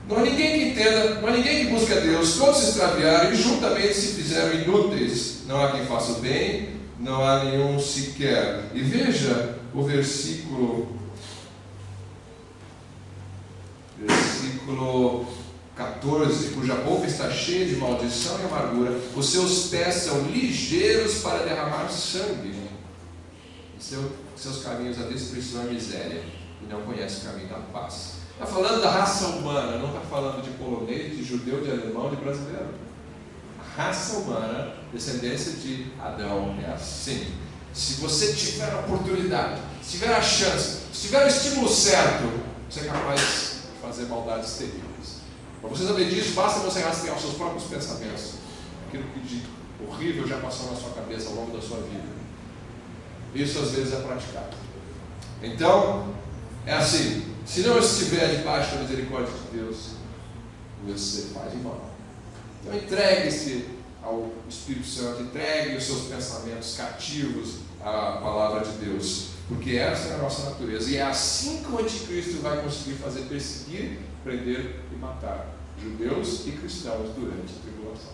Não há ninguém que entenda, não há ninguém que busque a Deus. Todos se extraviaram e juntamente se fizeram inúteis. Não há quem faça o bem, não há nenhum sequer. E veja o versículo 14: cuja boca está cheia de maldição e amargura, os seus pés são ligeiros para derramar sangue, e seus caminhos a destruição e miséria, e não conhece o caminho da paz. Está falando da raça humana, não está falando de polonês, de judeu, de alemão, de brasileiro. A raça humana, descendência de Adão, é assim. Se você tiver a oportunidade, se tiver a chance, se tiver o estímulo certo, você é capaz de fazer maldades terríveis. Para você saber disso, basta você rastrear os seus próprios pensamentos. Aquilo que de horrível já passou na sua cabeça ao longo da sua vida. Isso às vezes é praticado. Então, é assim: se não estiver debaixo da misericórdia de Deus, você faz mal. Então entregue-se ao Espírito Santo, entregue os seus pensamentos cativos à palavra de Deus, porque essa é a nossa natureza, e é assim que o anticristo vai conseguir fazer perseguir, prender e matar judeus e cristãos durante a tribulação,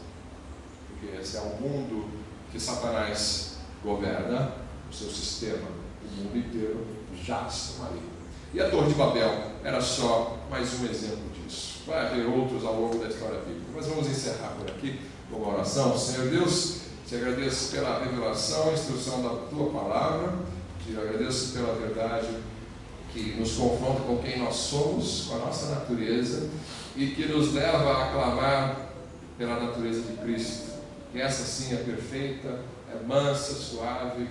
porque esse é o mundo que Satanás governa, o seu sistema, o mundo inteiro jaz no maligno. E a Torre de Babel era só mais um exemplo disso. Vai haver outros ao longo da história bíblica. Mas vamos encerrar por aqui com uma oração. Senhor Deus, te agradeço pela revelação, a instrução da tua palavra. Te agradeço pela verdade que nos confronta com quem nós somos, com a nossa natureza, e que nos leva a clamar pela natureza de Cristo, que essa sim é perfeita, é mansa, suave,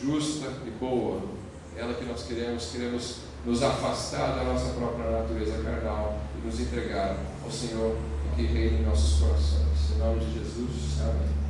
justa e boa. Ela que nós queremos nos afastar da nossa própria natureza carnal e nos entregar ao Senhor, que reina em nossos corações. Em nome de Jesus, amém.